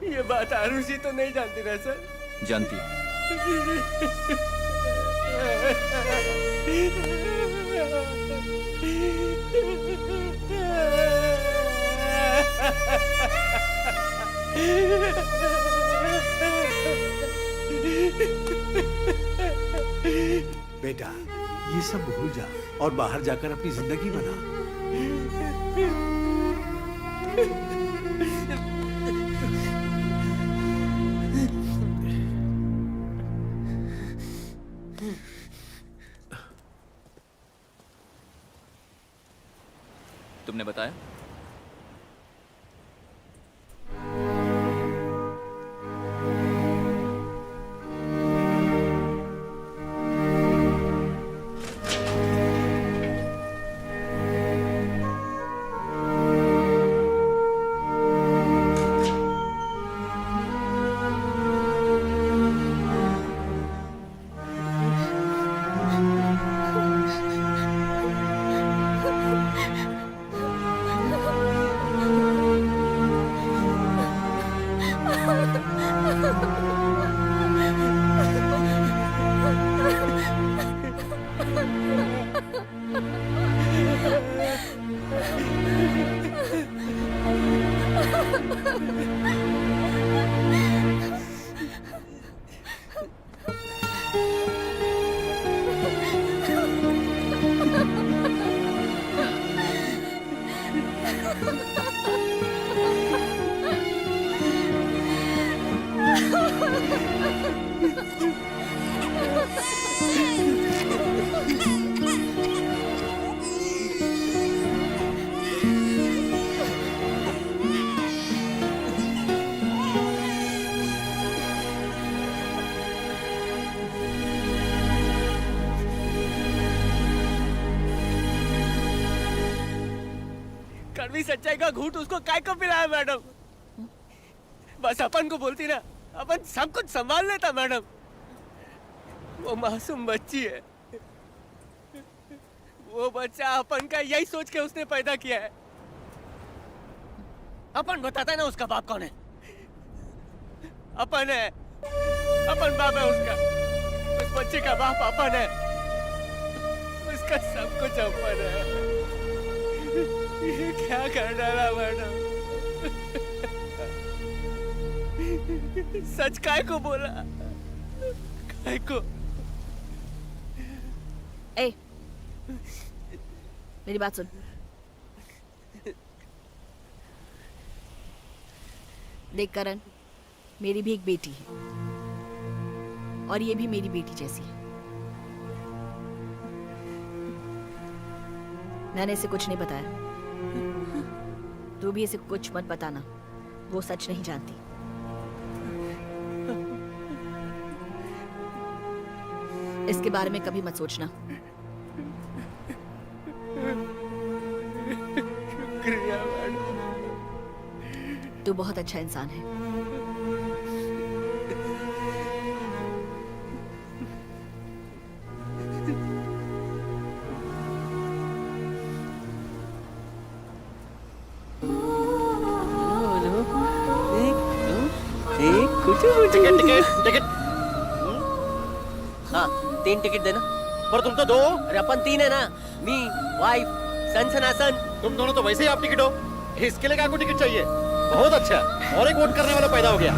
ये बात आरुषि तो नहीं जानती ना सर? जानती है। बेटा ये सब भूल जा और बाहर जाकर अपनी जिंदगी बना। तुमने बताया? कड़वी सच्चाई का घूंट उसको काय को पिलाया मैडम? बस अपन को बोलती ना, अपन सब कुछ संभाल लेता मैडम। वो मासूम बच्ची है, वो बच्चा अपन का यही सोच के उसने पैदा किया है। अपन बताता है ना उसका बाप कौन है? अपन है, अपन बाप है उसका। उस बच्चे का बाप अपन है, उसका सब कुछ अपन है। ये क्या कर डाला मैडम? सच काय को बोला? काय को? ए, मेरी बात सुन। देख करण, मेरी भी एक बेटी है और ये भी मेरी बेटी जैसी है। मैंने इसे कुछ नहीं बताया, तू भी इसे कुछ मत बताना, वो सच नहीं जानती। इसके बारे में कभी मत सोचना। शुक्रिया मैडम। तू बहुत अच्छा इंसान है। हाँ 3 टिकट देना। पर तुम तो 2 हो। अरे अपन 3 है ना, मी वाइफ सन सनासन। तुम दोनों तो वैसे ही आप टिकट हो, इसके लिए क्या आपको टिकट चाहिए? बहुत अच्छा, और एक वोट करने वाला पैदा हो गया।